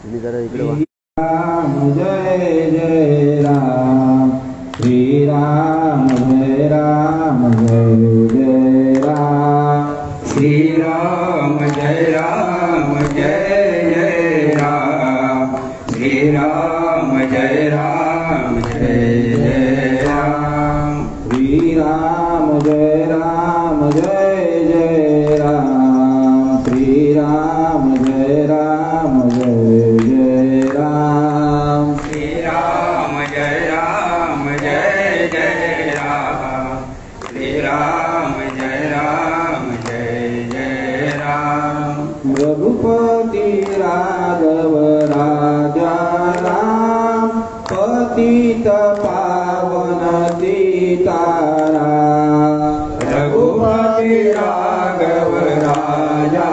तुम्ही जरा इकडे वा. राम जय जय राम, श्री राम जय राम जय जय राम, श्री राम जय राम जय जय राम, श्री राम जय राम जय जय राम, श्री राम जय राम जय जय राम, श्री राम जय राम जय जय राम, श्री राम जय राम जय जय राम, श्री राम जय राम जय जय राम, रघुपति राघव राजा राम, पतित पावन सीताराम, रघुपति राघव राजा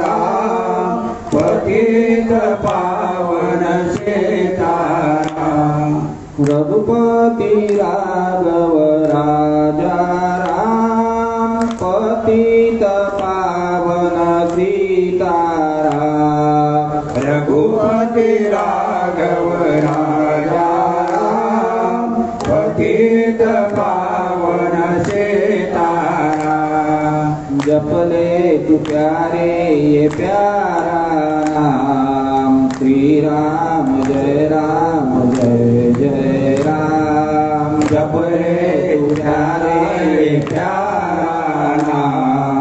राम, पतित पावन सीताराम, रघुपति राघव राजा राम, पतित पावन सीताराम, रघुपति राघव राजा राम, पतित पावन सीताराम, जपले तू प्यारे ये प्यारा नाम, श्री राम जय राम जय जय राम, जपले तू प्यारे ये प्यारा नाम,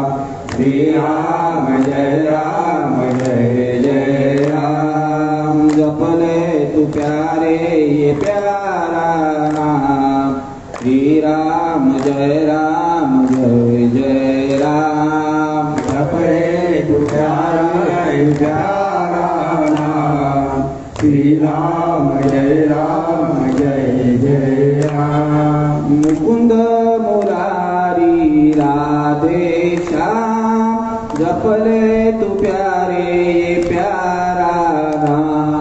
श्री राम जय राम जय जय राम, जपले तू प्यारे ये प्यारा नाम, श्री राम जय राम जय जय राम, जपले तू प्यारे प्यारा नाम, श्री राम जय जय राम, मुकुंद मुरारी राधे श्याम, जपले तू प्यारे प्यारा नाम,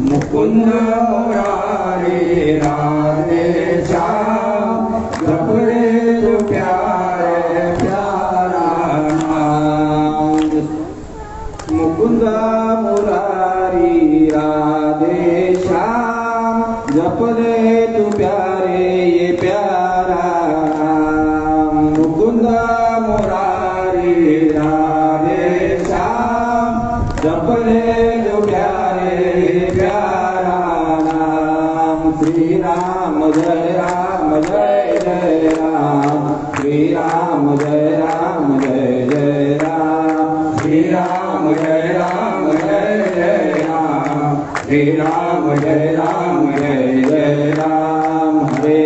मुकुंद मुरारी राधे श्याम, जपले तू प्यारे प्यारा नाम, मुकुंद मुरारी राधे श्याम, जपले तू प्यारे ये प्यारा नाम, मुकुंद मुरारी राधे श्याम, जपले तू प्यारे प्यारा नाम, श्री राम जय राम जय जय राम, श्री राम जय राम जय जय राम, श्री राम जय राम जय जय राम, श्री राम जय राम जय जय राम, हरे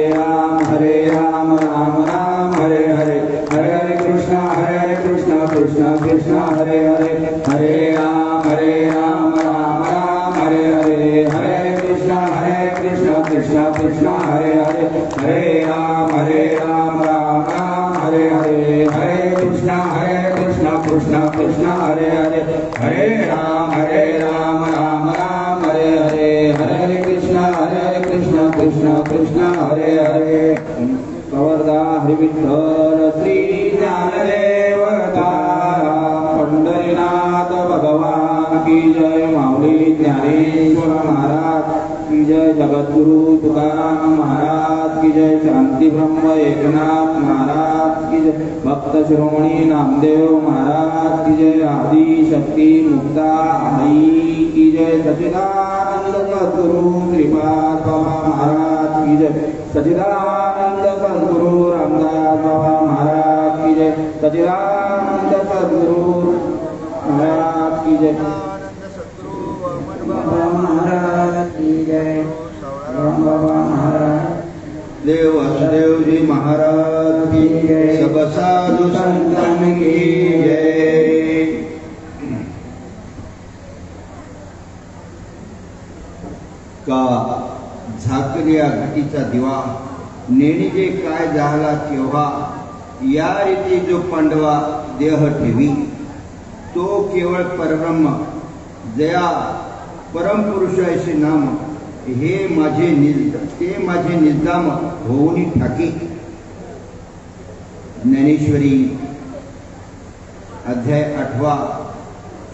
राम राम राम हरे हरे, हरे हरे कृष्ण कृष्ण कृष्ण हरे हरे, हरे राम राम राम हरे हरे, हरे कृष्ण कृष्ण कृष्ण हरे हरे, हरे राम राम राम हरे हरे, हरे कृष्ण कृष्ण कृष्ण हरे हरे, हरे राम राम राम हरे हरे, हरे कृष्ण कृष्ण कृष्ण हरे हरे, कवर्धा हरि विठ्ठल श्री ज्ञानदेव पंढरीनाथ भगवान की जय, माऊली ज्ञानेश्वर महाराज की जय, जगद्गुरु तुकाराम महाराज की जय, शांति ब्रह्म एकनाथ महाराज की जय, भक्त शिरोमणी नामदेव महाराज की जय, आदि शक्ति मुक्ता आई की जय, सच्चिदानंद सद्गुरु श्रीपाद बाबा महाराज की जय, सच्चिदानंद सद्गुरु रामदास बाबा महाराज की जय, सच्चिदानंद सद्गुरु महाराज की जय, बाबा महाराज की जय, राम बाबा महाराज, देव वसुदेव जी महाराज की जय, सब साधु संतन की जय। का झाकरिया घाटीचा दिवा नेणीजे काय झाला केव्हा, या रीती जो पांडवा देह ठेवी, तो केवळ परब्रह्म जया परमपुरुष ऐसे नाम, हे माझे निजदाम होऊनी ठाकी। ज्ञानेश्वरी अध्याय 8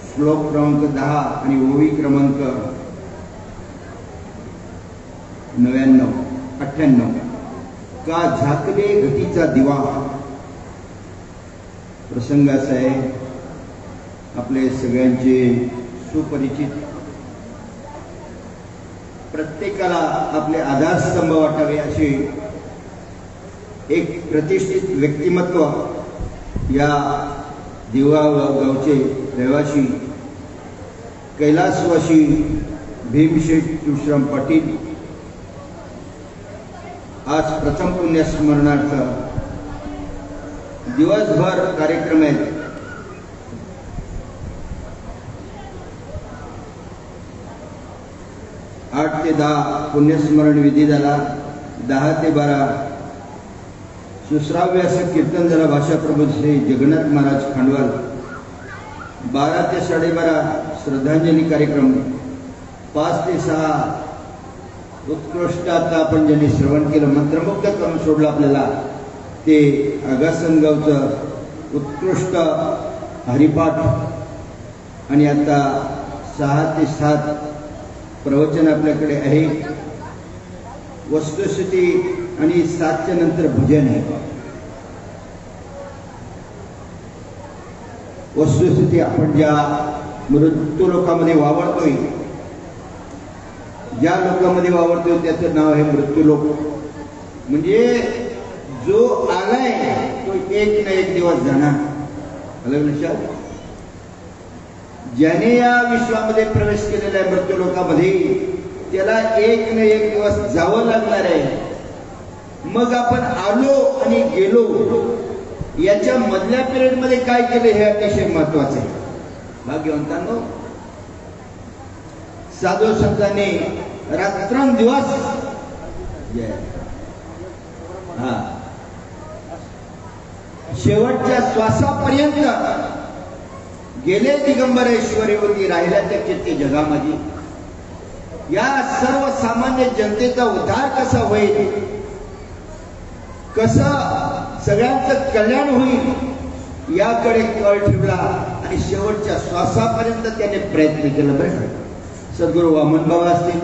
श्लोक क्रमांक 10 आणि ओवी क्रमांक 98 का झाकले घटीचा दिवा. प्रसंग असा आहे, आपले सगळ्यांचे सुपरिचित, प्रत्येकाला आपले आधारस्तंभ वाटावे असे एक प्रतिष्ठित व्यक्तिमत्व या देवळाव गावचे रहिवासी कैलासवासी भीमशेठ तुळशीराम पाटील आज प्रथम पुण्यस्मरणार्थ दिवसभर कार्यक्रम आहेत. 8 ते 10 पुण्यस्मरण विधी झाला. 10 ते 12 सुश्राव्य असं कीर्तन झालं भाषाप्रभू श्री जगन्नाथ महाराज खांडवाल. 12 ते 12:30 श्रद्धांजली कार्यक्रम. 5 ते 6 उत्कृष्ट आता आपण ज्यांनी श्रवण केलं, मंत्रमुग्ध करून सोडलं आपल्याला, ते आगासनगावचं उत्कृष्ट हरिपाठ. आणि आता 6 ते 7 प्रवचन आपल्याकडे आहे, वस्तुस्थिती, आणि 7च्या नंतर भजन आहे. वस्तुस्थिती, आपण ज्या मृत्यू लोकांमध्ये वावरतोय, ज्या लोकांमध्ये वावरतोय त्याचं नाव आहे मृत्यू लोक. म्हणजे जो आलाय तो एक ना एक दिवस जाणार. अलग लक्षात, ज्याने या विश्वामध्ये प्रवेश केलेला आहे मृत्यू लोकांमध्ये, त्याला एक ना एक दिवस जावं लागणार आहे. मग आपण आलो आणि गेलो, याच्या मधल्या पिरियड मध्ये काय केलं हे अतिशय महत्वाचं आहे. भाग्यवंतांनो, साधू संतांनी रात्रंदिवस शेवटच्या श्वासापर्यंत गेले दिगंबरेश्वरीवरती राहिल्या त्या चित्ते जगामध्ये. या सर्वसामान्य जनतेचा उद्धार कसा होईल, कसं सगळ्यांचं कल्याण होईल याकडे कळ ठेवला आणि शेवटच्या श्वासापर्यंत त्याने प्रयत्न केला. बरं, सद्गुरू वामन बाबा असतील,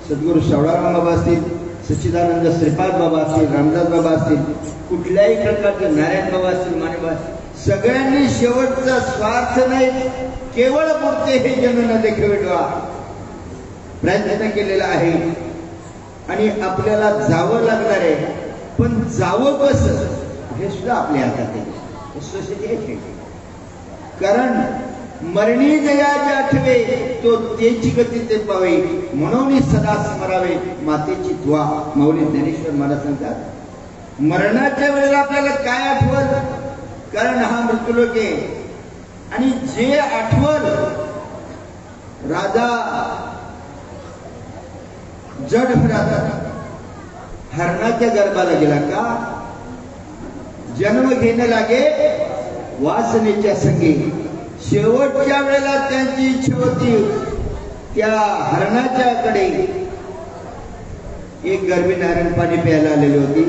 सद्गुरू सावळाराम बाबा असतील, सच्चिदानंद श्रीपाद बाबा असतील, रामदास बाबा असतील, कुठल्याही प्रकारचे नारायण बाबा असतील, माने बाबा, सगळ्यांनी शेवटचा स्वार्थ नाही, केवळ पुरते हे जन देखील प्रयत्न केलेला आहे. आणि आपल्याला जावं लागणार आहे, पण जावं कसं हे सुद्धा आपल्या हातात आहे. कारण मरणी जयाचे आठवे तो तेची गती ते पावे, म्हणून सदा स्मरावे मातेची द्वा. माऊली ज्ञानेश्वर महाराज सांगतात, मरणाच्या वेळेला आपल्याला काय आठवल, कारण हा मृत्यूलोक आहे. आणि जे आठवल, राजा जडभरात हरणाच्या गर्भाला गेला का, जन्म घेणे लागे वासनेच्या संगी. शेवटच्या वेळेला त्यांची इच्छा होती, त्या हरणाच्याकडे एक गर्भी नारायण पाणी प्यायला आलेली होती.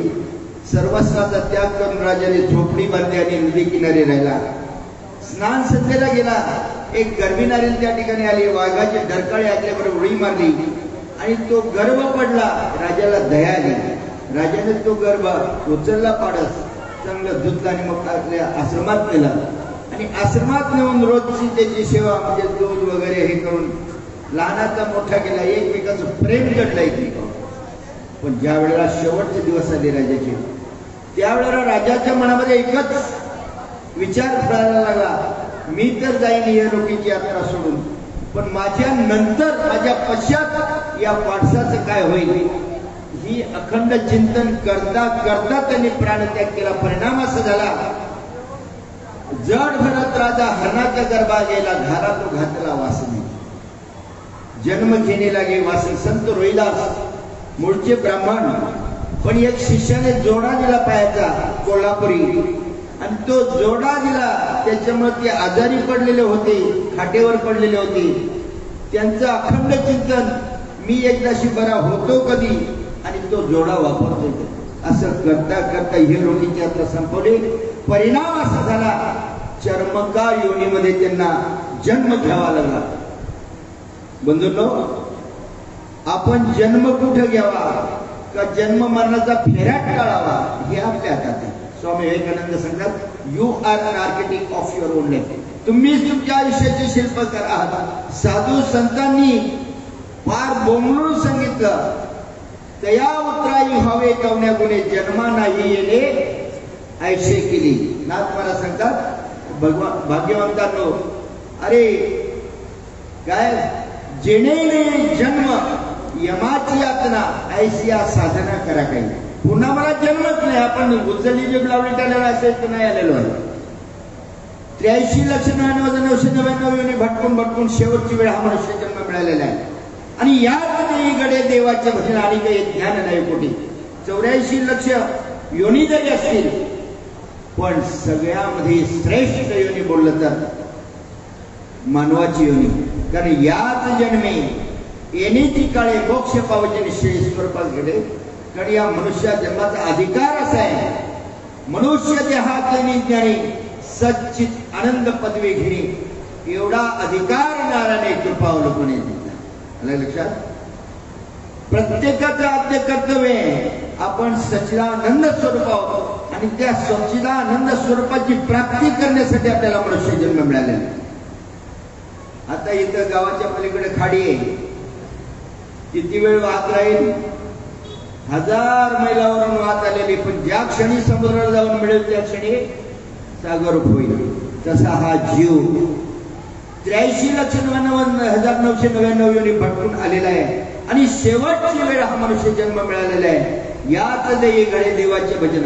सर्वस्वाचा त्याग करून राजाने झोपडी बांधली आणि नदी किनारी राहिला. स्नान संध्येला गेला, एक गर्भी नारायण त्या ठिकाणी आली, वाघाचे डरकाळे ऐकल्याबरोबर उडी मारली आणि तो गर्भ पडला. राजाला दया आली, राजाने तो गर्भ उचलला, पाडस चांगलं धुतलं आणि मग आपल्या आश्रमात नेला. आणि आश्रमात नेऊन रोजची त्याची सेवा, म्हणजे दूध वगैरे हे करून लहानाचा मोठा केला, एकमेकाचं प्रेम घडलं एकमेकावर. पण ज्या वेळेला शेवटचे दिवस आले राजाचे, त्यावेळेला राजाच्या मनामध्ये एकच विचार करायला लागला, मी तर जाईन या लोकीची यात्रा सोडून, पण माझ्या नंतर, माझ्या पश्चात या पाडसाचं काय होईल. ही अखंड चिंतन करता करता त्यांनी प्राणत्याग केला. परिणाम असा झाला, जड भरत राजा हरणाच्या गर्भात गेला, घाला तो घातला वासने. जन्म घेणे लागे वासन. संत रोहिदास मूळचे ब्राह्मण, पण एक शिष्याने जोडा दिला पायाचा कोल्हापुरी, आणि तो जोडा दिला त्याच्यामुळे ते आजारी पडलेले होते, खाटेवर पडलेले होते. त्यांचं अखंड चिंतन, मी एकदाशी बरा होतो कधी आणि तो जोडा वापरतो. असं करता करता हे रोगीची यात्रा संपवली. परिणाम असा झाला, चर्मकार योनीमध्ये त्यांना जन्म घ्यावा लागला. बंधूंनो, आपण जन्म कुठं घ्यावा का जन्म मरणाचा फेऱ्यात टाळावा हे आपल्या हातात आहे. स्वामी विवेकानंद सांगतात you are an architect of your own life. तुम्हीच तुमच्या आयुष्याचे शिल्पकार आहात. साधू संतांनी फार बोंबलून सांगितलं तया उतराई व्हावे कवण्या गुणे जन्मा नाही येणे ऐशे केली. नाथ मला सांगतात भाग्यवंतांनो, अरे काय जेणे जन्म यमाची यातना ऐशी साधना करा. काही पुन्हा मला जन्मच नाही. आपण उचलली जग लावली त्याला असेल नाही आलेलो आहे. 83,99,999 योनी भटकून भटकून शेवटची वेळ हा मनुष्य जन्म मिळालेला आहे. आणि याच गडे देवाचे भजन आणि काही ज्ञान नाही कोटी. 84 लक्ष योनी जरी असतील पण सगळ्यामध्ये श्रेष्ठ योनी बोललं तर मानवाची योनी. कारण याच जन्मे येण्याची काळे मोक्ष पावचे निश्चय स्वरूपात घडे. कारण या मनुष्या जन्माचा अधिकार असा आहे. मनुष्य देहात ज्ञानी सच्चित आनंद पदवी घेणे एवढा अधिकार नारायणे कृपावलोकने दिला. लक्षात प्रत्येकाचं आद्य कर्तव्य आहे आपण सच्चिदानंद स्वरूप आहोत आणि त्या सच्चिदानंद स्वरूपाची प्राप्ती करण्यासाठी आपल्याला मनुष्य जन्म मिळालेला. आता इथं गावाच्या पलीकडे खाडी आहे. किती वेळ वाहत राहील? 1000 मैलावरून वाहत आलेली. पण ज्या क्षणी समुद्राला जाऊन मिळेल त्या क्षणी सागर होईल. तसा हा जीव 83,99,999 योनी भटकून आलेला आहे आणि शेवटची वेळ हा मनुष्य जन्म मिळालेला आहे. याच देई गडे देवाचे भजन.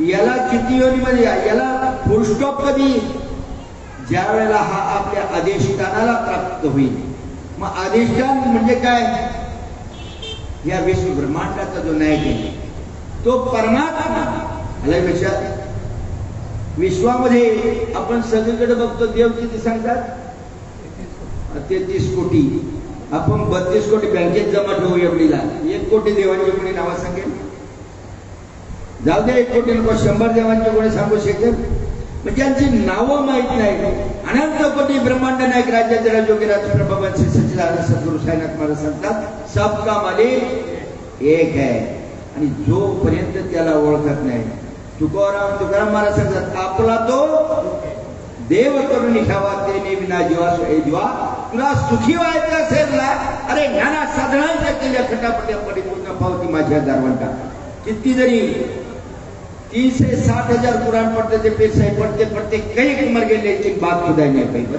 याला किती योनीमध्ये याला फुल स्टॉप कधी? ज्या वेळेला हा आपल्या अधिष्ठानाला प्राप्त होईल. मग अधिष्ठान म्हणजे काय? या विश्व ब्रह्मांडाचा जो नायक आहे तो परमात्मा. आलाय लक्षात? विश्वामध्ये आपण सगळीकडे बघतो देव किती सांगतात? 33 कोटी. आपण 32 कोटी बँकेत जमा ठेवू एवढीला. 1 कोटी देवांची कोणी नावं सांगेल? जाऊ दे 1 कोटी नको, 100 देवांची कोणी सांगू शकेल? म्हणजे त्यांची नावं माहित नाही. अनंत कोटी ब्रह्मांड नायक राज्याचे राजोगीराज प्रभवन श्री सच्चिदानंद सद्गुरु साईनाथ महाराज सांगतात सबका मालिक एक आहे. आणि जोपर्यंत त्याला ओळखत नाही, तुकाराम महाराज सांगतात आपला तो देव करून घ्यावा तेने विना जीवा जीवा. तुला सुखी व्हायचं असेल ना, अरे ज्ञाना साधनांच्या केल्या खटापट्या परिपूर्ण पावती माझ्या दारवंटा. किती जरी 360,000 कुरान पढ़ते थे फिर से पढ़ते पढ़ते कई मर गए लेकिन बात खुदाई नहीं कही पर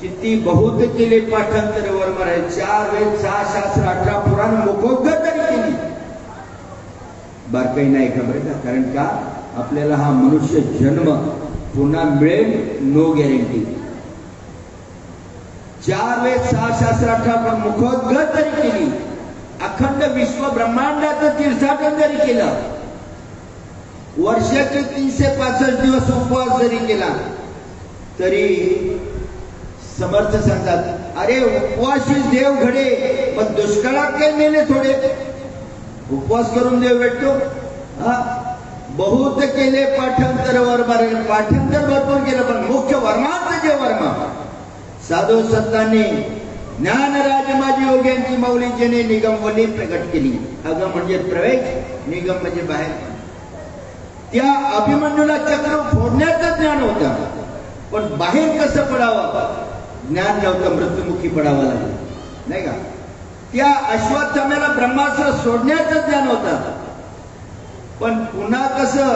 किती बहुत केले पाठांतर वर मरे 4 वेद 6 शास्त्र 18 पुराण मुखोद्गत तरी केली. बारकाई नाही खबर का? कारण का आपल्याला हा मनुष्य जन्म पुन्हा मिळेल नो गॅरंटी. 4 वेद 6 शास्त्र 18 मुखोद्गत तरी केली. अखंड विश्व ब्रह्मांडाचं तीर्थाटन जरी केलं, वर्षाचे 365 दिवस उपवास जरी केला तरी समर्थ सांगतात अरे उपवासी देव घडे. पण दुष्काळात काही नेले थोडे उपवास करून देव भेटतो. बहुत केले पाठांतर वर मारेल. पाठांतर भरपूर केलं पण मुख्य वर्माचं जे वर्म साधू संतांनी ज्ञानराज माझी योग्यांची माऊली जेने निगमवली प्रकट केली. अगम म्हणजे प्रवेश, निगम म्हणजे बाहेर. त्या अभिमन्यूला चक्र फोडण्याचं ज्ञान होतं पण बाहेर कसं पडावं ज्ञान नव्हतं. मृत्युमुखी पडावं लागलं नाही का? त्या अश्वत्थाम्याला ब्रह्मास्त्र सोडण्याचं ज्ञान होतं पण पुन्हा कसं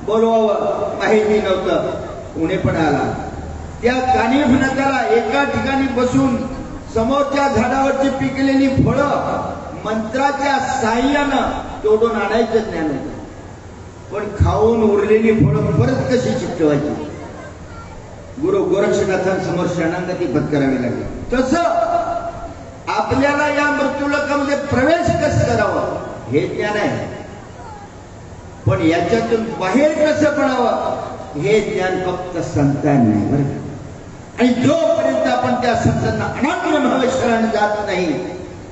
बोलवावं माहिती नव्हतं. उणे पण आला. त्या कानिफ नद्याला एका ठिकाणी बसून समोरच्या झाडावरची पिकलेली फळं मंत्राच्या साह्यानं तोडून आणायचं ज्ञान होतं. पण खाऊन उरलेली फळं परत कशी चिकटवायची? गुरु गोरक्षनाथांसमोर शरणागती पत्करावी लागली. तसं आपल्याला या मृत्यूलोकामध्ये प्रवेश कसं करावं हे ज्ञान आहे पण याच्यातून बाहेर कसं पडावं हे ज्ञान फक्त संतांना आहे बरं. आणि जोपर्यंत आपण त्या संतांना अनन्य भावेश्वराने जात नाही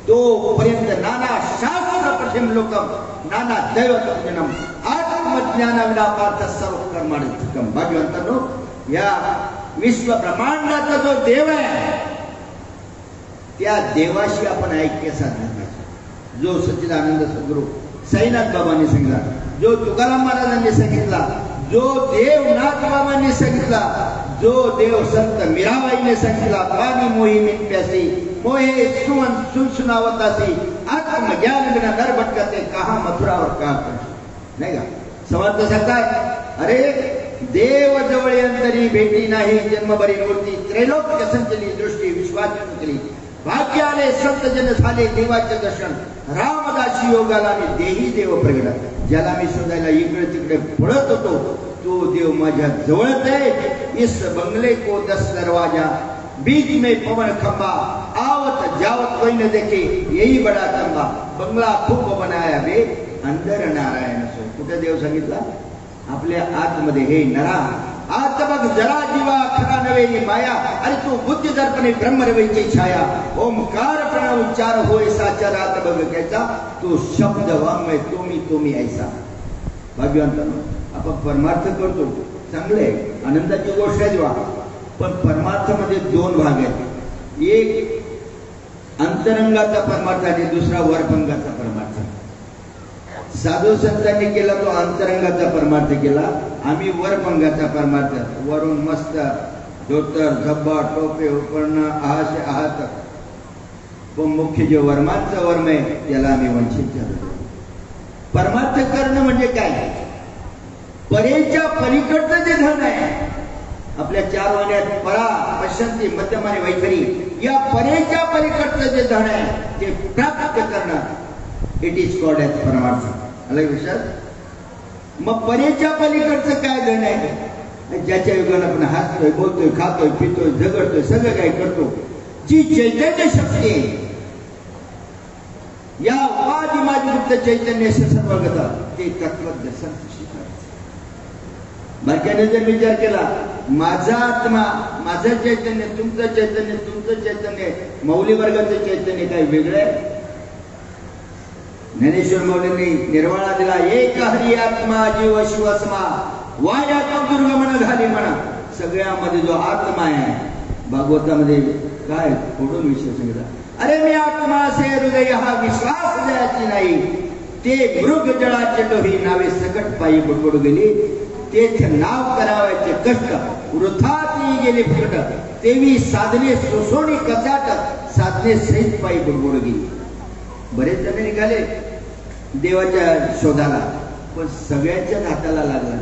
तोपर्यंत नाना शास्त्र पठिम लोकम नाना दैवतम आत्मज्ञानाविना पार्थ सर्व कर्माणिकम. भाग्यवंतांनो, या विश्व ब्रह्मांडाचा जो देव आहे त्या देवाशी आपण ऐक्य साधलं पाहिजे. जो सच्चिदानंद सद्गुरू साईनाथ बाबांनी सांगितला, जो तुकाराम महाराजांनी सांगितला, जो देव नाथ बाबांनी सांगितला, जो देव संत मीराबाईने सांगितला, पाणी मोही मिन प्यासी मोहे सुवन सुनसुनावतासी आत्मज्ञान बिना नर भटकते कहा मथुरावर का नाही का. समर्थ सांगतात, अरे देव जवळ अंतरी भेटी नाही जन्मभरी मूर्ती त्रैलोक्य संचली दृष्टी विश्वाची केली भाग्य आले संत जन झाले देवाचे दर्शन रामदासी योगाला आणि देही देव प्रगट. ज्याला मी शोधायला इकडे तिकडे पळत होतो तो देव माझ्या जवळच आहे. इस बंगले को 10 दरवाजा बीच में पवन खंबा आवत जावत कोई न देखे यही बडा खंबा बंगला खूप बनाया बे अंदर नारायण सो. कुठे देव सांगितला? आपल्या आतमध्ये. हे नरा आत बघ जरा जीवा खरा नवे माया अरे तू बुद्धी दर्पणे ब्रह्मरवेची छाया ओमकार प्रण उच्चार होय साचा रात बघ कैसा तो शब्द वाङ्मय तुम्ही ऐसा. भाग्यवंतांनो, आपण परमार्थ करतो चांगले आनंदाची गोष्ट आहे वा, पण परमार्थामध्ये 2 भाग आहेत. एक अंतरंगाचा परमार्थ आणि दुसरा वरभंगाचा परमार्थ. साधू संतांनी केला तो अंतरंगाचा परमार्थ केला, आम्ही वरभंगाचा परमार्थ. वरून मस्त धोतर झब्बा टोपे उपर्ण आहात पण मुख्य जे वर्मांचं वर्म आहे त्याला आम्ही वंचित झालो. परमार्थ करणं म्हणजे काय? परेच्या पलीकडचं जे धन आहे आपल्या 4 वाण्यात परा पश्यंती मध्यम आणि वैखरी या परेच्या पलीकडचं जे धन आहे ते प्राप्त करणं इट इज कॉल्ड ॲज परमार्थ. अलग विषय. मग परेच्या पलीकडचं काय धन आहे? ज्याच्या युगाला आपण हसतोय बोलतोय खातोय पितोय झगडतोय सगळं काही करतो, जी चैतन्य शक्ती आहे या उपाधिमादिमुक्त चैतन्य सर्वगत ते तत्वदर्शन शिकायचं. बाकीने जर विचार केला माझा आत्मा माझं चैतन्य तुमचं चैतन्य मौली वर्गाचं चैतन्य काही वेगळं आहे. ज्ञानेश्वर मौलींनी निर्वाळा दिला, एक हरी आत्मा जीव शिवस्मा वाया दुर्गमन झाली म्हणा. सगळ्यामध्ये जो आत्मा आहे भागवतामध्ये काय फोडून विषय सांगितला. अरे मी आत्मा से हृदय हा विश्वास द्यायची नाही ते मृग जळाचे डोही नावे सकट पायी बुडबुड गेली तेथे नाव करावायचे कष्ट वृथात गेले फुकट तेवी साधने सोसोणी कचाट साधने सहित पायी बुडबुड गेली. बरेच जण निघाले देवाच्या शोधाला पण सगळ्यांच्याच हाताला लागला.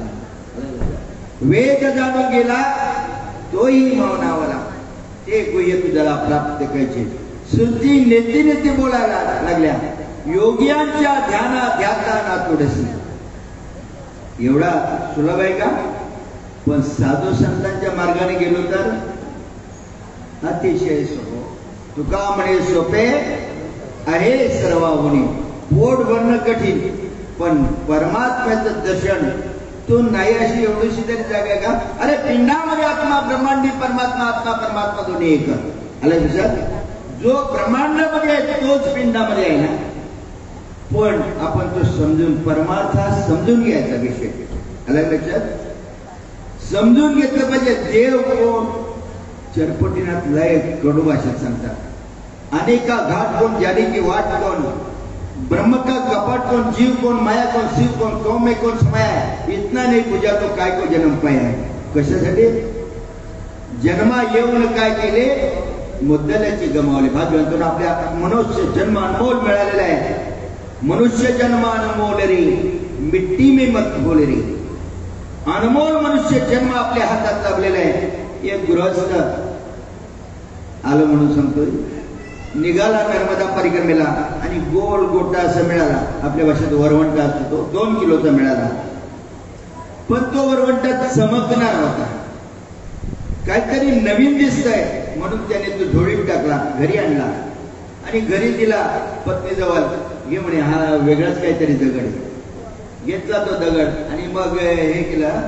वेद जाणून गेला तोही मौनावला ते गुह्य तुझ्याला प्राप्त करायचे. श्रुती नेते बोलायला लागल्या योगियांच्या ध्याता ना थोडस. एवढा सुलभ आहे का? पण साधू संतांच्या मार्गाने गेलो तर अतिशय सोपे. तुका म्हणे सोपे आहे सर्वाहुनी पोट भरणं कठीण पण परमात्म्याचं दर्शन तो नाही अशी एवढीशी तरी जागा आहे का? अरे पिंडामध्ये आत्मा ब्रह्मांडी परमात्मा आत्मा परमात्मा दोन्ही एक. आलं लक्षात? जो ब्रह्मांडामध्ये आहे तोच पिंडामध्ये आहे ना. पण आपण तो समजून परमार्थ समजून घ्यायचा विषय. आलं लक्षात? समजून घेतलं पाहिजे. देव कोण? चरपटीनाथ लय कडू भाषेत सांगतात. अनेका घाट कोण जाने की वाट कोण ब्रह्म का कपट कौन जीव कौन माया कौन शिव कौन कौम में कौन समाया इतना नहीं पूजा तो काय को जन्म पाया है. कशासाठी? जन्मा येऊन काय केले? मुद्दल्याची गमावले. भाग्यवंतून आपल्या मनुष्य जन्म अनमोल मिळालेला आहे. मनुष्य जन्म अनमोल रे मिट्टी में मत बोले रे. अनमोल मनुष्य जन्म आपल्या हातात लाभलेला आहे. एक गृहस्थ आलं म्हणून सांगतोय निघाला नर्मदा परिक्रमेला आणि गोल गोटा असं मिळाला. आपल्या भाषेत वरवंटा असतो तो 2 किलोचा मिळाला. पण तो वरवंटा चमकणार होता. काहीतरी नवीन दिसतंय म्हणून त्याने तो झोळीत टाकला घरी आणला आणि घरी दिला पत्नीजवळ. घे म्हणे हा वेगळाच काहीतरी दगड. घेतला तो दगड आणि मग हे केलं.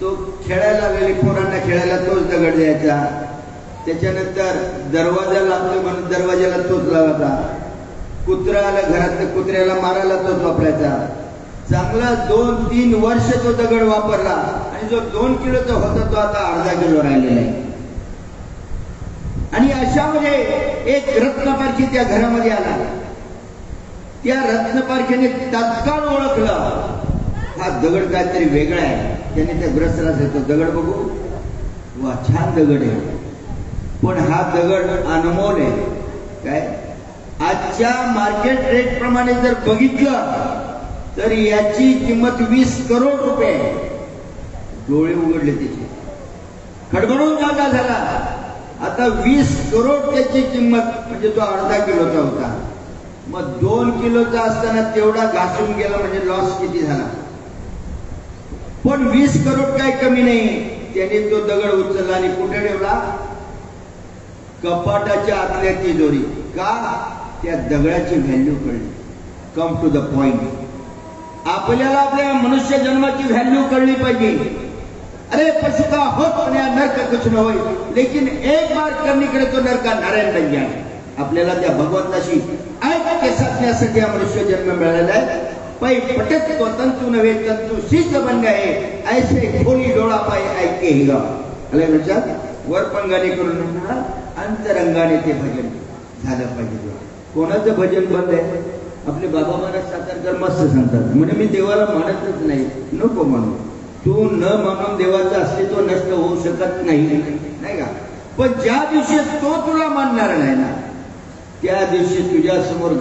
तो खेळायला लागले पोरांना खेळायला तोच दगड द्यायचा. त्याच्यानंतर दरवाजा लागतो म्हणून दरवाजाला तोच लावायचा. कुत्रा आला घरात कुत्र्याला मारायला तोच वापरायचा. चांगला 2-3 वर्ष तो दगड वापरला आणि जो 2 किलोचा होता तो आता अर्धा किलो राहिलेला आहे. आणि अशामध्ये एक रत्नपारखी त्या घरामध्ये आला. त्या रत्नपारखीने तात्काळ ओळखलं हा दगड काहीतरी वेगळा आहे. त्याने त्या ग्रस्ताला सांगितलं, दगड बघू. वा, छान दगड आहे, पण हा दगड अनमोल आहे. काय आजच्या मार्केट रेट प्रमाणे जर बघितलं तर याची किंमत 20 करोड रुपये आहे. डोळे उघडले त्याचे, खडबडून जागा झाला. आता 20 करोड त्याची किंमत, म्हणजे तो अर्धा किलोचा होता. मग 2 किलोचा असताना तेवढा घासून गेला, म्हणजे लॉस किती झाला. पण 20 करोड काय कमी नाही. त्याने तो दगड उचलला आणि कुठे ठेवला? कपाटाच्या आतल्या तिजोरी. का? त्या दगडाची व्हॅल्यू कळली. Come to the point. आपल्याला आपल्या मनुष्य जन्माची व्हॅल्यू कळली पाहिजे. अरे पशु का होत नरक कुछ न होय, लेकिन एक बार करने के तो नर का नारायण बन जाए. आपल्याला त्या भगवंताशी ऐक्य साधण्यासाठी हा मनुष्य जन्म मिळालेला आहे. पै पटत तो तंतु नव्हे तंतु शीच बन गए, ऐसे खोली डोळा पाय ऐके ही गा. आले लक्षात? वरपंगाने करून अंतरंगाने ते भजन झालं पाहिजे. कोणाचं भजन बंद आहे? आपले बाबा महाराज सातारकर मस्त सांगतात, म्हणजे मी देवाला मानतच नाही. नको म्हणू. तू न मानून देवाचं अस्तित्व नष्ट होऊ शकत नाही, नाही का? पण ज्या दिवशी तो तुला मानणार नाही ना, त्या दिवशी तुझ्या समोर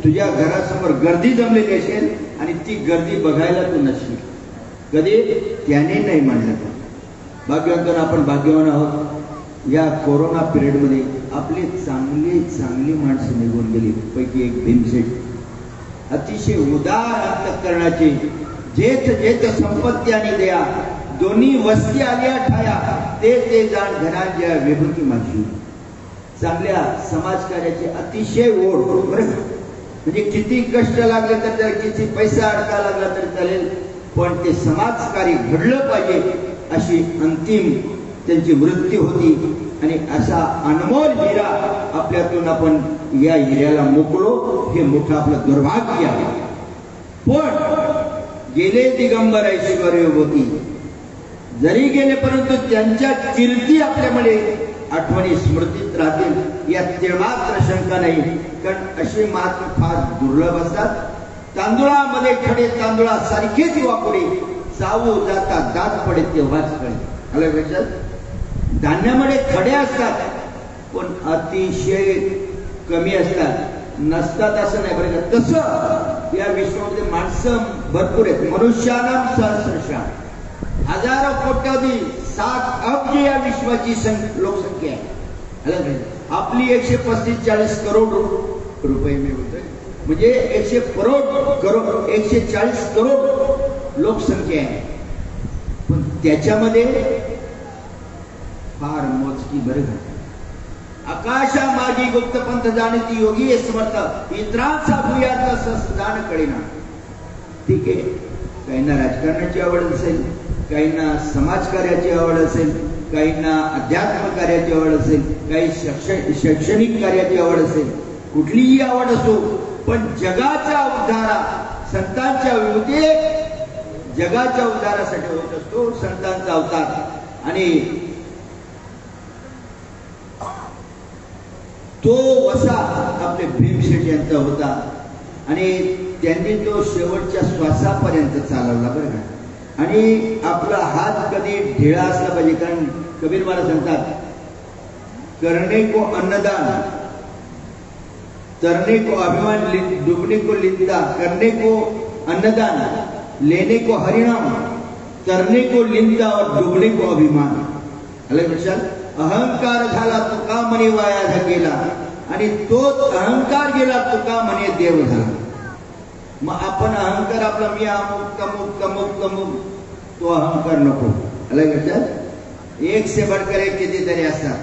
तुझ्या घरासमोर गर्दी जमलेली असेल आणि ती गर्दी बघायला तू नसशील. कधी त्याने नाही मानलं. भाग्यवंत आपण भाग्यवान आहोत. या कोरोना पिरियडमध्ये आपली चांगली माणसं निघून गेली. पैकी एक भीमसेठ, अतिशय उदार अंतःकरणाचे, जेथ संपत्ती आणि दया दोन्ही वस्ती आल्या ठाया, ते जाण धनांच्या विभूती माझी. चांगल्या समाजकार्याचे अतिशय ओढ. बरं, म्हणजे किती कष्ट लागले तर त्याला, किती पैसा अडका लागला तरी चालेल, पण ते समाजकार्य घडलं पाहिजे अशी अंतिम त्यांची वृत्ती होती. आणि असा अनमोल हिरा आपल्यातून आपण या हिऱ्याला मोकलो, हे मोठं आपलं दुर्भाग्य आहे. पण गेले दिगंबर ऐश्वर्य होती, जरी गेले परंतु त्यांच्या कीर्ती आपल्यामध्ये आठवणी स्मृतीत राहतील यात तिळमात्र शंका नाही. कारण अशी महात्मे फार दुर्लभ असतात. तांदुळामध्ये खडे तांदुळासारखेच वापरे, चावू जाता दात पडे तेव्हाच कळे. आलं लक्षात? धान्यामध्ये खडे असतात पण अतिशय कमी असतात. नसतात असं नाही बरं का. तसं या विश्वामध्ये माणसं भरपूर आहेत. मनुष्यानाम सहस्रशः, हजारो कोट्यावधी 7 अब्ज या विश्वाची लोकसंख्या आहे. आपली 135-40 करोड रुपये मी बोलतोय, म्हणजे 140 करोड लोकसंख्या आहे. पण त्याच्यामध्ये फार मोजकी बरं का. आकाशा मागी गुप्त पंथ जाणती योगी समर्थ, इतरांचा भूयाचा जाण कळेना. ठीक आहे, काहींना राजकारणाची आवड असेल, काहींना समाजकार्याची आवड असेल, काहींना अध्यात्म कार्याची आवड असेल, काही शैक्षणिक कार्याची आवड असेल, कुठलीही आवड असो, पण जगाच्या उद्धारा, संतांच्या विभूती जगाच्या उद्धारासाठी होत असतो. संतांचा अवतार आणि तो वसा आपले भीमसेठ यांचा होता आणि त्यांनी तो शेवटच्या श्वासापर्यंत चालवला बरं का. आणि आपला हात कधी ढिळा असला पाहिजे. कारण कबीर महाराज सांगतात, करने को अन्नदान, तरने को अभिमान, डूबने को लिंदा, करने को अन्नदान, लेने को हरिनाम, तरने को लिंदा और डूबने को अभिमान. अलग लक्षात? अहंकार झाला तुका म्हणे वाया गेला, आणि तोच अहंकार गेला तुका म्हणे देव झाला. मग आपण अहंकार आपला मी अमुक तमुक तमुक तमुक, तो अहंकार नको. अलग लक्षात? एक से बढ़कर एक कितीतरी असतात,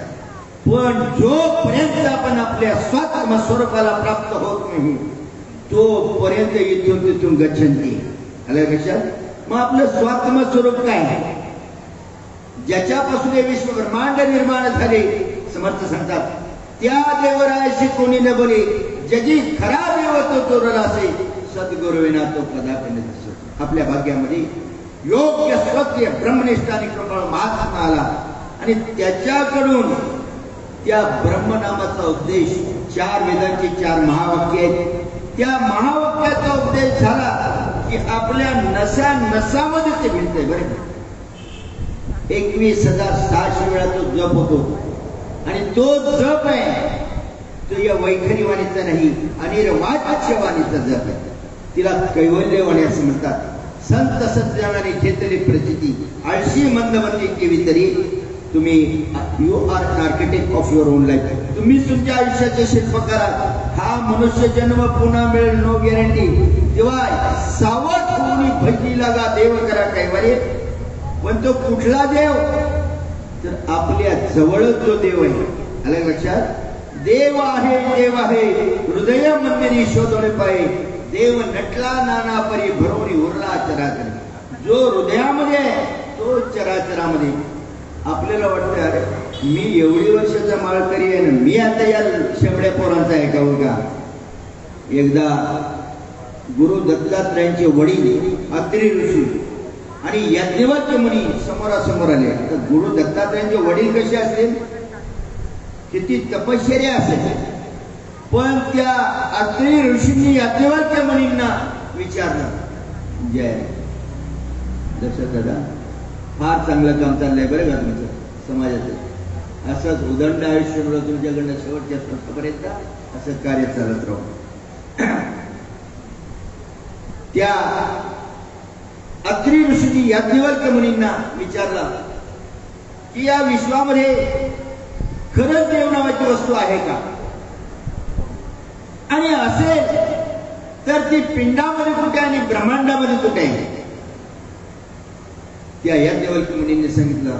पण जोपर्यंत आपण आपल्या स्वात्म स्वरूपाला प्राप्त होत नाही तोपर्यंत इथून तिथून गच्छन्ति. अलग लक्षात? मग आपलं स्वात्म स्वरूप काय आहे? ज्याच्यापासून हे विश्व ब्रह्मांड निर्माण झाले, समर्थ सांगतात, त्या देवरायाशी कोणी न बोले, जजी खरा देव तो रलासे, सद्गुरुविना तो कदापि न दिसो. आपल्या भाग्यामध्ये योग्य सत्य ब्रह्मनिष्ठ आणि कृपाळू महात्मा आला आणि त्याच्याकडून त्या ब्रह्मनामाचा उपदेश 4 वेदांची 4 महावाक्य आहेत. त्या महावाक्याचा उपदेश झाला की आपल्या नसा नसामध्ये ते भिडतंय. बरं 21,600 वेळा तो जप होतो आणि तो जप आहे तो या वैखरीवाणीचा नाही, अनिर्वाच्यवाणीचा जप आहे. तिला कैवल्यवाणी असं म्हणतात. संत सज्जनाने घेतली प्रचिती, आळशी मंदमती केली तरी तुम्ही you are an architect of your own life. तुम्ही तुमच्या आयुष्याचे शिल्पकार आहात. हा मनुष्य जन्म पुन्हा मिळेल, नो गॅरंटी. तेव्हा सावध होऊन भजनी लागा, देव करा कैवारी. पण तो कुठला देव? तर आपल्या जवळच जो देव आहे. आलं लक्षात? देव आहे, देव आहे, हृदय मंदिरी शोधणे पाय. देव नटला नाना परी, भरवणी उरला चराचर. जो हृदयामध्ये आहे तो चराचरामध्ये. आपल्याला वाटतं अरे मी एवढी वर्षाचा माळकरी आहे ना, मी आता या शेंबड्या पोरांचा ऐकावं का? एकदा गुरु दत्तात्रयांचे वडील अत्रि ऋषी आणि याज्ञवल्क्य मुनी समोरासमोर आले. आता गुरु दत्तात्रयांचे वडील कसे असतील? किती तपश्चर्या असेल. पण त्या अत्रि ऋषींनी याज्ञवल्क्य मुनींना विचारलं, जय दशरथ दादा, फार चांगलं काम चाललंय बरं का तुमचं समाजाचं. असंच उदंड आयुष्य मिळत तुमच्याकडनं शेवटच्या श्वासापर्यंत असं कार्य चालत राहू. त्या अत्रि ऋषींनी याज्ञवल्क्य मुनींना विचारलं की या विश्वामध्ये खरंच देव नावाची वस्तू आहे का? आणि असेल तर ती पिंडामध्ये कुठे आणि ब्रह्मांडामध्ये कुठे आहे? त्या याज्ञवल्क्य मुनींनी सांगितलं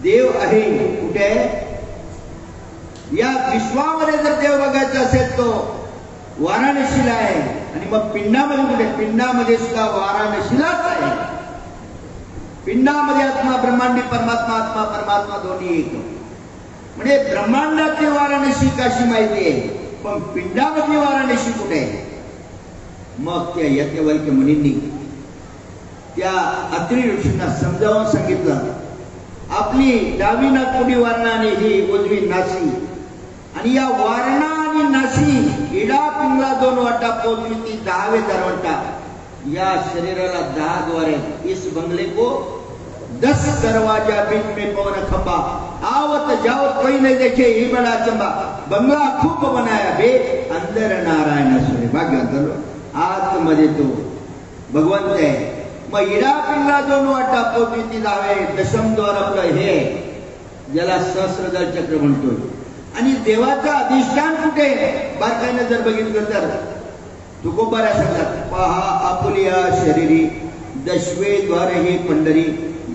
देव आहे. कुठे आहे? या विश्वामध्ये जर देव बघायचा असेल तो वाराणसीला आहे. आणि मग पिंडामध्ये कुठे? पिंडामध्ये सुद्धा वाराणसीलाच आहे. पिंडामध्ये आत्मा ब्रह्मांडी परमात्मा, आत्मा परमात्मा दोन्ही एक. म्हणजे ब्रह्मांडातली वाराणसी काशी माहिती आहे, पण पिंडामधली वाराणसी कुठे आहे? मग त्या याज्ञवल्क्य मुनींनी त्या अत्रि ऋषींना समजावून सांगितलं, आपली डावी नाकपुडी वारणा आणि ही उजवी नासी, आणि या वारणा आणि नासी इडा पिंगला 2 वाटा पोचवी ती 10वे दरवाटा. या शरीराला 10 द्वार आहेत. इस बंगले को 10 दरवाजा, बीच में पवन खंबा, आवत जावत कोई नहीं देखे ही बड़ा चंबा. बंगला खूप बनाया बे, अंदर नारायण सूर्य. भाग्य आतमध्ये तो भगवंत आहे. मग इडा पिंगला 2 वाटा पोचवी ती 10वे दशम द्वार आपलं हे ज्याला सहस्रदल चक्र म्हणतोय. आणि देवाचं अधिष्ठान कुठे? बारकाईनं जर बघितलं तर तुकोबारा सांगतात, पहा आपुलिया शरीरी 10वे द्वार हे पंढरी,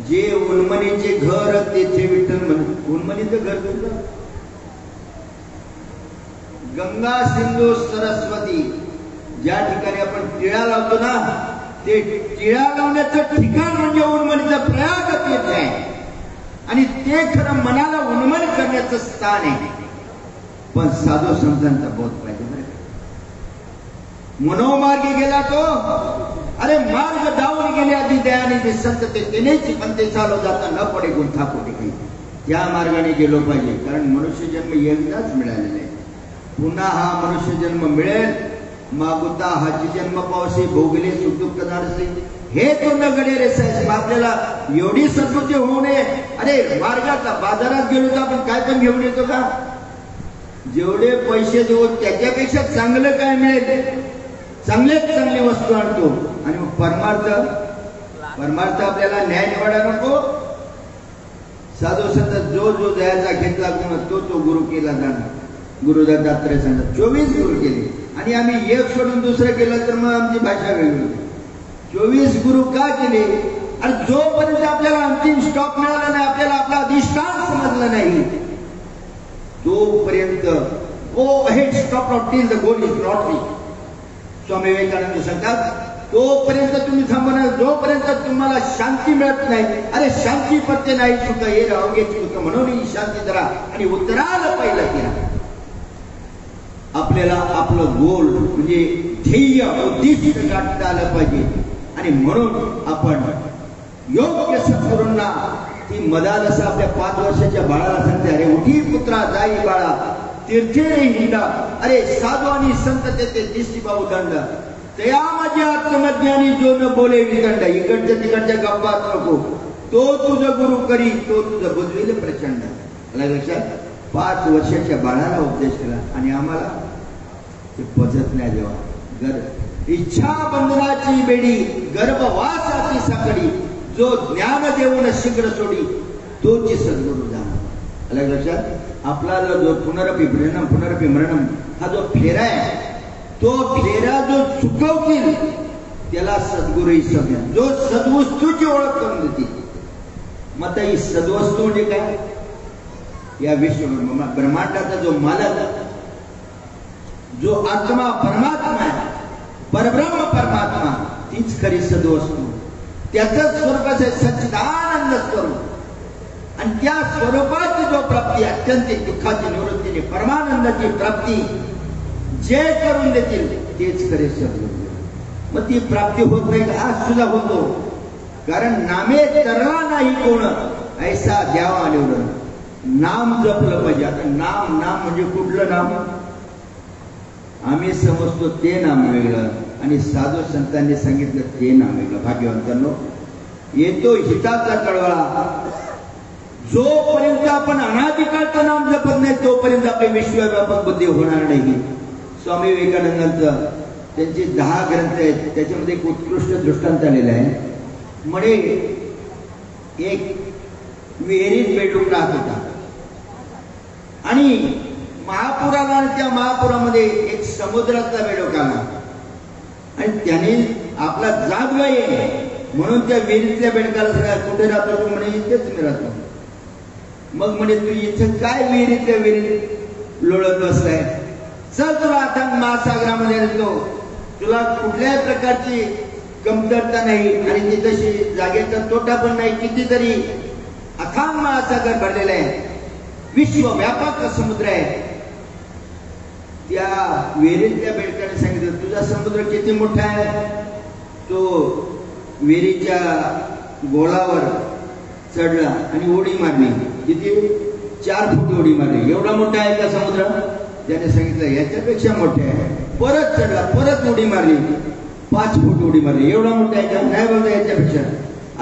जे उन्मनीचे घर तेथे विठ्ठल म्हण. उन्मनीचं घर तुझं? गंगा सिंधू सरस्वती ज्या ठिकाणी आपण टिळा लावतो ना, ते टिळा लावण्याचं ठिकाण म्हणजे उन्मनीचं प्रयाग तीर्थ आहे. आणि ते खरं मनाला उन्मन करण्याचं स्थान आहे. पण साधू संतांचा बोध पाहिजे. मनोमार्गी गेला तो, अरे मार्ग दावून गेले आधी दयाने ते संत ते तेनेची पण ते चालू जाता न पडे गुंठा पोटे काही. त्या मार्गाने गेलो पाहिजे. कारण मनुष्य जन्म एकदाच मिळालेला आहे. पुन्हा हा मनुष्य जन्म मिळेल. मागुता हाची जन्म पावसे भोगले सुखदुःख नारसे, हे तो न गडे रे साहेब. आपल्याला एवढी सद्बुद्धी होऊ नये. अरे मार्गात बाजारात गेलो तर आपण काय पण घेऊन येतो का? जेवढे पैसे देऊ त्याच्यापेक्षा चांगलं काय मिळेल? चांगली वस्तू आणतो. आणि मग परमार्थ आपल्याला न्याय निवडा नको. साधू संत जो दयाचा घेतला गुण तो गुरु केला जाणार. गुरु दत्तात्रय सांगतात 24 गुरु केले. आणि आम्ही एक सोडून दुसरं केलं तर मग आमची भाषा वेगळी. 24 गुरु का केले? आणि जोपर्यंत आपल्याला अंतिम स्टॉप मिळाला नाही, आपल्याला आपला अधिष्ठान समजलं नाही, तोपर्यंत go ahead, stop not till the goal is not reach. Swami Vivekananda सांगतात तोपर्यंत तुम्ही थांबणार जोपर्यंत तुम्हाला शांती मिळत नाही. अरे शांती पत्ते नाही सुख हे राहूगे चुक, म्हणून ही शांती धरा आणि उतरायला पहिलं केला. आपल्याला आपलं गोल म्हणजे ध्येय उद्दिष्ट गाठता आलं पाहिजे. आणि म्हणून आपण योग्य सद्गुरूंना ती मदाल असं आपल्या 5 वर्षाच्या बाळाला सांगते, अरे उठी पुत्रा जाई बाळा तीर्थे रे हिंडा, अरे साधू आणि संत तेथे दिसती भाऊ दंड, तया माझ्या आत्मज्ञानी जो न बोले विदंड, इकडच्या तिकडच्या गप्पात नको, तो तुझं गुरु करी, तो तुझं बुजवेल प्रचंड. लक्षात 5 वर्षाच्या बाळाला उपदेश केला आणि आम्हाला ते पचत नाही देवा. इच्छा बंधनाची बेडी गर्भवासाची साकडी, जो ज्ञान देऊन शीघ्र सोडी, तोची सद्गुरु जाण. लक्षात आपला जो पुनरपी भ्रणम पुनरपी मरणम हा जो फेरा आहे, तो फेरा जो चुकवतील त्याला सद्गुरु ही संज्ञा, जो सद्वस्तूची ओळख करून देतील. मग ही सद्वस्तू म्हणजे काय? या विश्व ब्रह्मांडाचा जो मालक, जो आत्मा परमात्मा आहे, परब्रह्म परमात्मा, तीच खरी सद्वस्तू. त्याचं स्वरूप असे सच्चिदानंद स्वरूप आणि त्या स्वरूपाची जो प्राप्ती, अत्यंत दुःखाची निवृत्तीने परमानंदाची प्राप्ती जे करून देतील तेच खरे सद्गुरु. मग ती प्राप्ती होत नाही का? आज सुद्धा होतो. कारण नामे तरला नाही कोण ऐसा द्यावा निवडून. नाम जपलं पाहिजे. आता नाम नाम म्हणजे कुठलं नाम? आम्ही समजतो ते नाम वेगळं आणि साधू संतांनी सांगितलं ते नाम वेगळं. भाग्यवंतांनो, येतो हिताचा कळवळा. जोपर्यंत आपण अनादिकाळचं नाम जपत नाही तोपर्यंत आपली विश्वव्यापक बुद्धी होणार नाही. स्वामी विवेकानंदांचं त्यांचे 10 ग्रंथ आहेत, त्याच्यामध्ये एक उत्कृष्ट दृष्टांत आलेला आहे. म्हणे एक विहिरीत बेडूक राहत होता आणि महापूर आला आणि त्या महापुरामध्ये एक समुद्रातला बेडूक आला आणि त्याने आपला जाग आहे म्हणून त्या विहिरीतल्या बेडकाला सगळ्या, कुठे राहतो तू? म्हणे इथेच मी राहतो. मग म्हणे तू इथं काय विहिरीतल्या विहिरीत लोळत बसलाय? चल तुला आता महासागरामध्ये येतो, तुला कुठल्याही प्रकारची कमतरता नाही आणि तिथशी जागेचा तोटा पण नाही. कितीतरी अथांग महासागर भरलेला आहे, विश्वव्यापक समुद्र आहे. त्या विहिरीतल्या बेडकाने सांगितलं, तुझा समुद्र किती मोठा आहे? तो विहिरीच्या गोळावर चढला आणि उडी मारली. किती? 4 फूट उडी मारली. एवढा मोठा आहे का समुद्र? त्याने सांगितलं याच्यापेक्षा मोठे आहे. परत चढला, परत उडी मारली, 5 फूट उडी मारली. एवढा मोठा आहे का? नाही बोलता याच्यापेक्षा.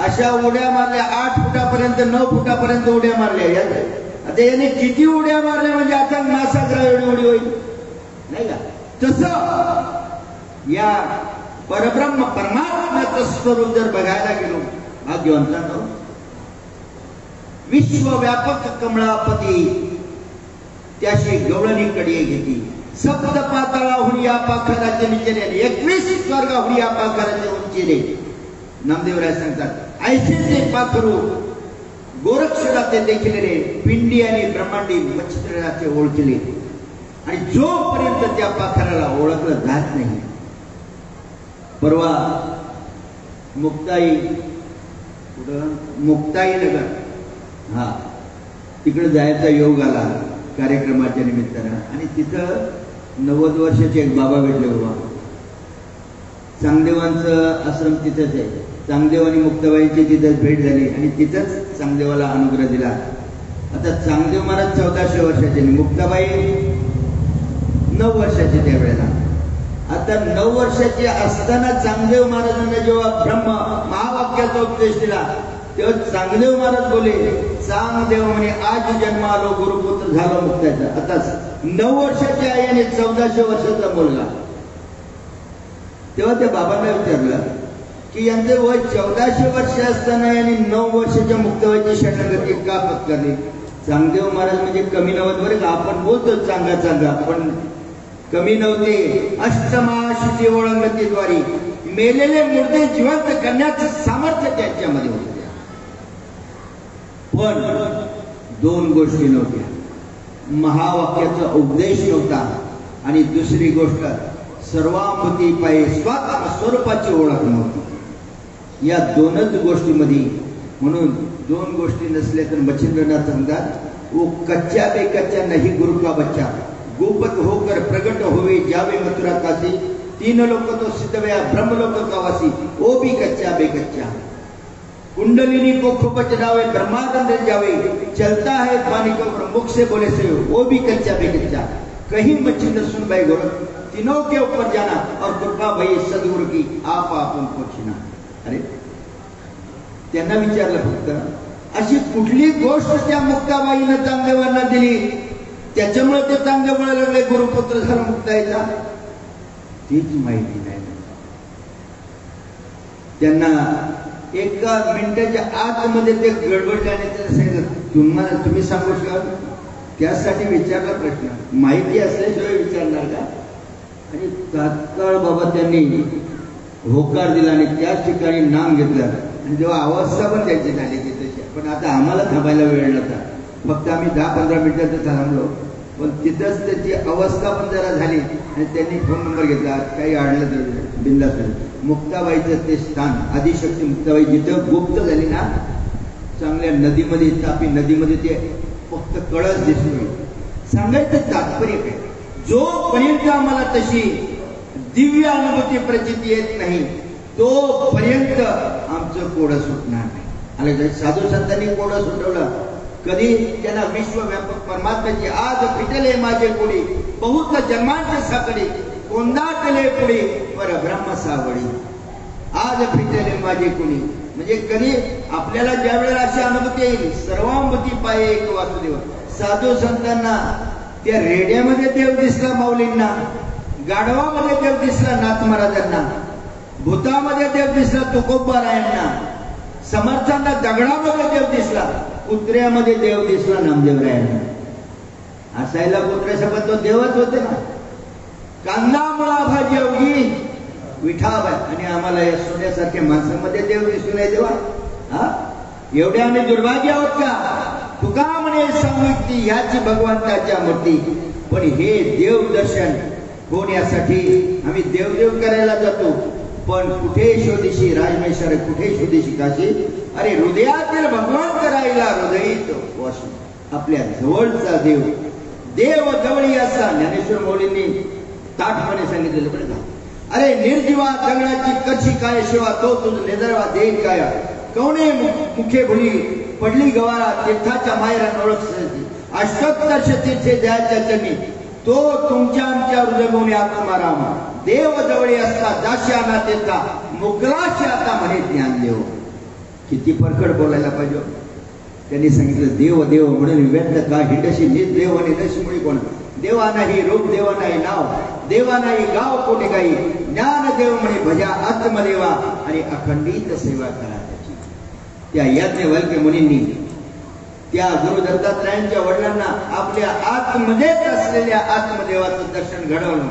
अशा उड्या मारल्या 8 फुटापर्यंत 9 फुटापर्यंत उड्या मारल्या. आता याने किती उड्या मारल्या म्हणजे आता महासागरा एवढी उडी होईल नाही का? तसं या परब्रह्म परमात्म्याचं स्वरूप जर बघायला गेलो भाग्यवंतांनो, विश्वव्यापक कमळापती त्याशी गवळणी कडे घेती. सप्त पाताळाहून या पाखराचे निचेने 21 स्वर्गाहून या पाखराचे उंचीने. नामदेवराय सांगतात ऐसे ते पाखरू गोरक्षराचे देखील रे, पिंडी आणि ब्रह्मांडी मच्छिंद्राचे ओळखले. आणि जोपर्यंत त्या पाखराला ओळखलं जात नाही. परवा मुक्ताई नगर हा तिकडे जायचा योग आला कार्यक्रमाच्या निमित्तानं आणि तिथं 90 वर्षाचे एक बाबा भेटले. बाबा चांगदेवांचं आश्रम तिथंच आहे. चांगदेव आणि मुक्ताबाईंची तिथंच भेट झाली आणि तिथंच चांगदेवाला अनुग्रह दिला. आता चांगदेव महाराज 1400 वर्षाचे आणि मुक्ताबाई 9 वर्षाचे त्यावेळेला. आता 9 वर्षाचे असताना चांगदेव महाराजांना जेव्हा ब्रह्म महावाक्याचा उपदेश दिला तेव्हा चांगदेव महाराज बोले, चांगदेव म्हणे आज जन्म आलो गुरुपुत्र झालो मुक्ताचा. आता 9 वर्षाची आई आणि 1400 वर्षाचा मुलगा. तेव्हा त्या बाबांना विचारलं की यांचे वय 1400 वर्ष असताना यांनी 9 वर्षाच्या मुक्ताबाईची शरणागती का पत्करली? चांगदेव महाराज म्हणजे कमी नव्हते बरं का. आपण बोलतो चांगा चांगा, पण कमी नव्हते. अष्टमाशीची ओळंगतीद्वारी मेलेले मुर्दे जिवंत करण्याचं सामर्थ्य त्यांच्यामध्ये होते. पण 2 गोष्टी नव्हत्या. महावाक्याचा उपदेश नव्हता आणि दुसरी गोष्ट सर्वांपती पायी स्वरूपाची ओळख नव्हती. या 2च गोष्टीमध्ये, म्हणून 2 गोष्टी नसल्या तर मच्छिंद्रनाथ सांगतात वो कच्चा बेकच्चा नाही गुरु का बच्चा, गोपत होकर प्रगट होवे जावे मथुरा काशी, 3 लोक तो सिद्ध वया ब्रह्मलोक का वासी, वो भी कच्चा बेकच्चा. कुंडलिनी को खूब चढ़ावे ब्रह्मानंद जावे चलता है पानी के ऊपर मुख से बोले से वो भी कच्चा भी कच्चा कहीं मच्छी न सुन भाई गुरु तीनों के ऊपर जाना और कृपा भाई सदगुरु की आप उनको छीना. अरे त्यांना विचारलं फक्त अशी कुठली गोष्ट त्या मुक्ताबाईनं चांगदेवांना दिली त्याच्यामुळे ते चांगले म्हणायला लागले गुरुपुत्र झाला मुक्ताईचा तीच माहिती नाही. त्यांना एका मिनिटाच्या आतमध्ये ते गडबडल्याने त्यांना सांगितलं तुम्ही सांगू शकाल त्यासाठी विचारला प्रश्न माहिती असल्याशिवाय विचारणार का. आणि तात्काळ बाबा त्यांनी होकार दिला आणि त्याच ठिकाणी नाम घेतलं आणि जेव्हा अवस्था पण त्यांची झाली की तशी. पण आता आम्हाला थांबायला वेळ नव्हता फक्त आम्ही 10-15 मिनिटात थांबलो पण तिथंच त्याची अवस्था पण जरा झाली आणि त्यांनी फोन नंबर घेतला काही अडलं तर बिंदास. मुक्ताबाईचं ते स्थान आदिशक्ती मुक्ताबाई जिथं गुप्त झाली ना चांगल्या नदीमध्ये तापी नदीमध्ये ते फक्त कळस दिसतोय. सांगायचं तात्पर्य काय जोपर्यंत आम्हाला तशी दिव्य अनुभूती प्रचिती येत नाही तोपर्यंत आमचं कोडं सुटणार नाही. आणि साधू संतांनी कोडं सुटवलं कधी त्यांना विश्वव्यापक परमात्म्याची आज फिटले माझे कोडी बहुत जन्मांचे साकडे कोंदाटले पुढे पर ब्रह्म सावडी आज फिटले माझे कोणी. म्हणजे कधी आपल्याला ज्या वेळेला अशी अनुभूती येईल सर्वांभूती पाये एक वासुदेव. साधू संतांना त्या रेड्यामध्ये देव दिसला माऊलींना गाढवामध्ये देव दिसला नाथ महाराजांना भूतामध्ये देव दिसला तुकोबारायांना समर्थांना दगडामध्ये देव दिसला कुत्र्यामध्ये देव दिसला नामदेवरायांना. असायला कुत्र्यासोबत तो देवच होते ना. कांदा मुळा भाजी अवघी विठाबाई आणि आम्हाला या सोन्यासारख्या माणसांमध्ये देव दिसून नाही देवा. हा एवढे आम्ही दुर्भाग्य आहोत का. तुका म्हणे संयुक्ती ह्याची भगवंताच्या मूर्ती. पण हे देव दर्शन होण्यासाठी आम्ही देवदेव करायला जातो पण कुठे शोधीशी राजमेश्वर कुठे शोधीशी काशी. अरे हृदयातील भगवंत राहिला हृदयीत वासू. आपल्या जवळचा देव देव जवळी असा ज्ञानेश्वर माऊलींनी ताठपणे सांगितलेलं बरं का. अरे निर्जीवा दगडाची कशी काय शिवा तो तुझ निदर्वा देईल काय कवणे मुखे भुली पडली गवारा तीर्थाच्या मायरा ओळख अष्टोत्तरश तीर्थे द्यायच्या चरणी तो तुमच्या आमच्या हृदयभूमी आत्माराम देव जवळी असता दाश्याना तेता मुगलाशी आता म्हणे ज्ञान देव. किती परखड बोलायला पाहिजे. त्यांनी सांगितलं देव देव म्हणून व्यक्त का हिंडशी निज देव आणि नशीमुळी कोण. देवा नाही रूप देवा नाही नाव देवा नाही गाव कोठे काही ज्ञान देव म्हणे भजा आत्मदेवा आणि अखंडित सेवा करा त्याची. त्या याज्ञवल्क्य मुनींनी त्या गुरु दत्तात्रयांच्या वडिलांना आपल्या आत्मध्येच असलेल्या आत्मदेवाचं दर्शन घडवलं.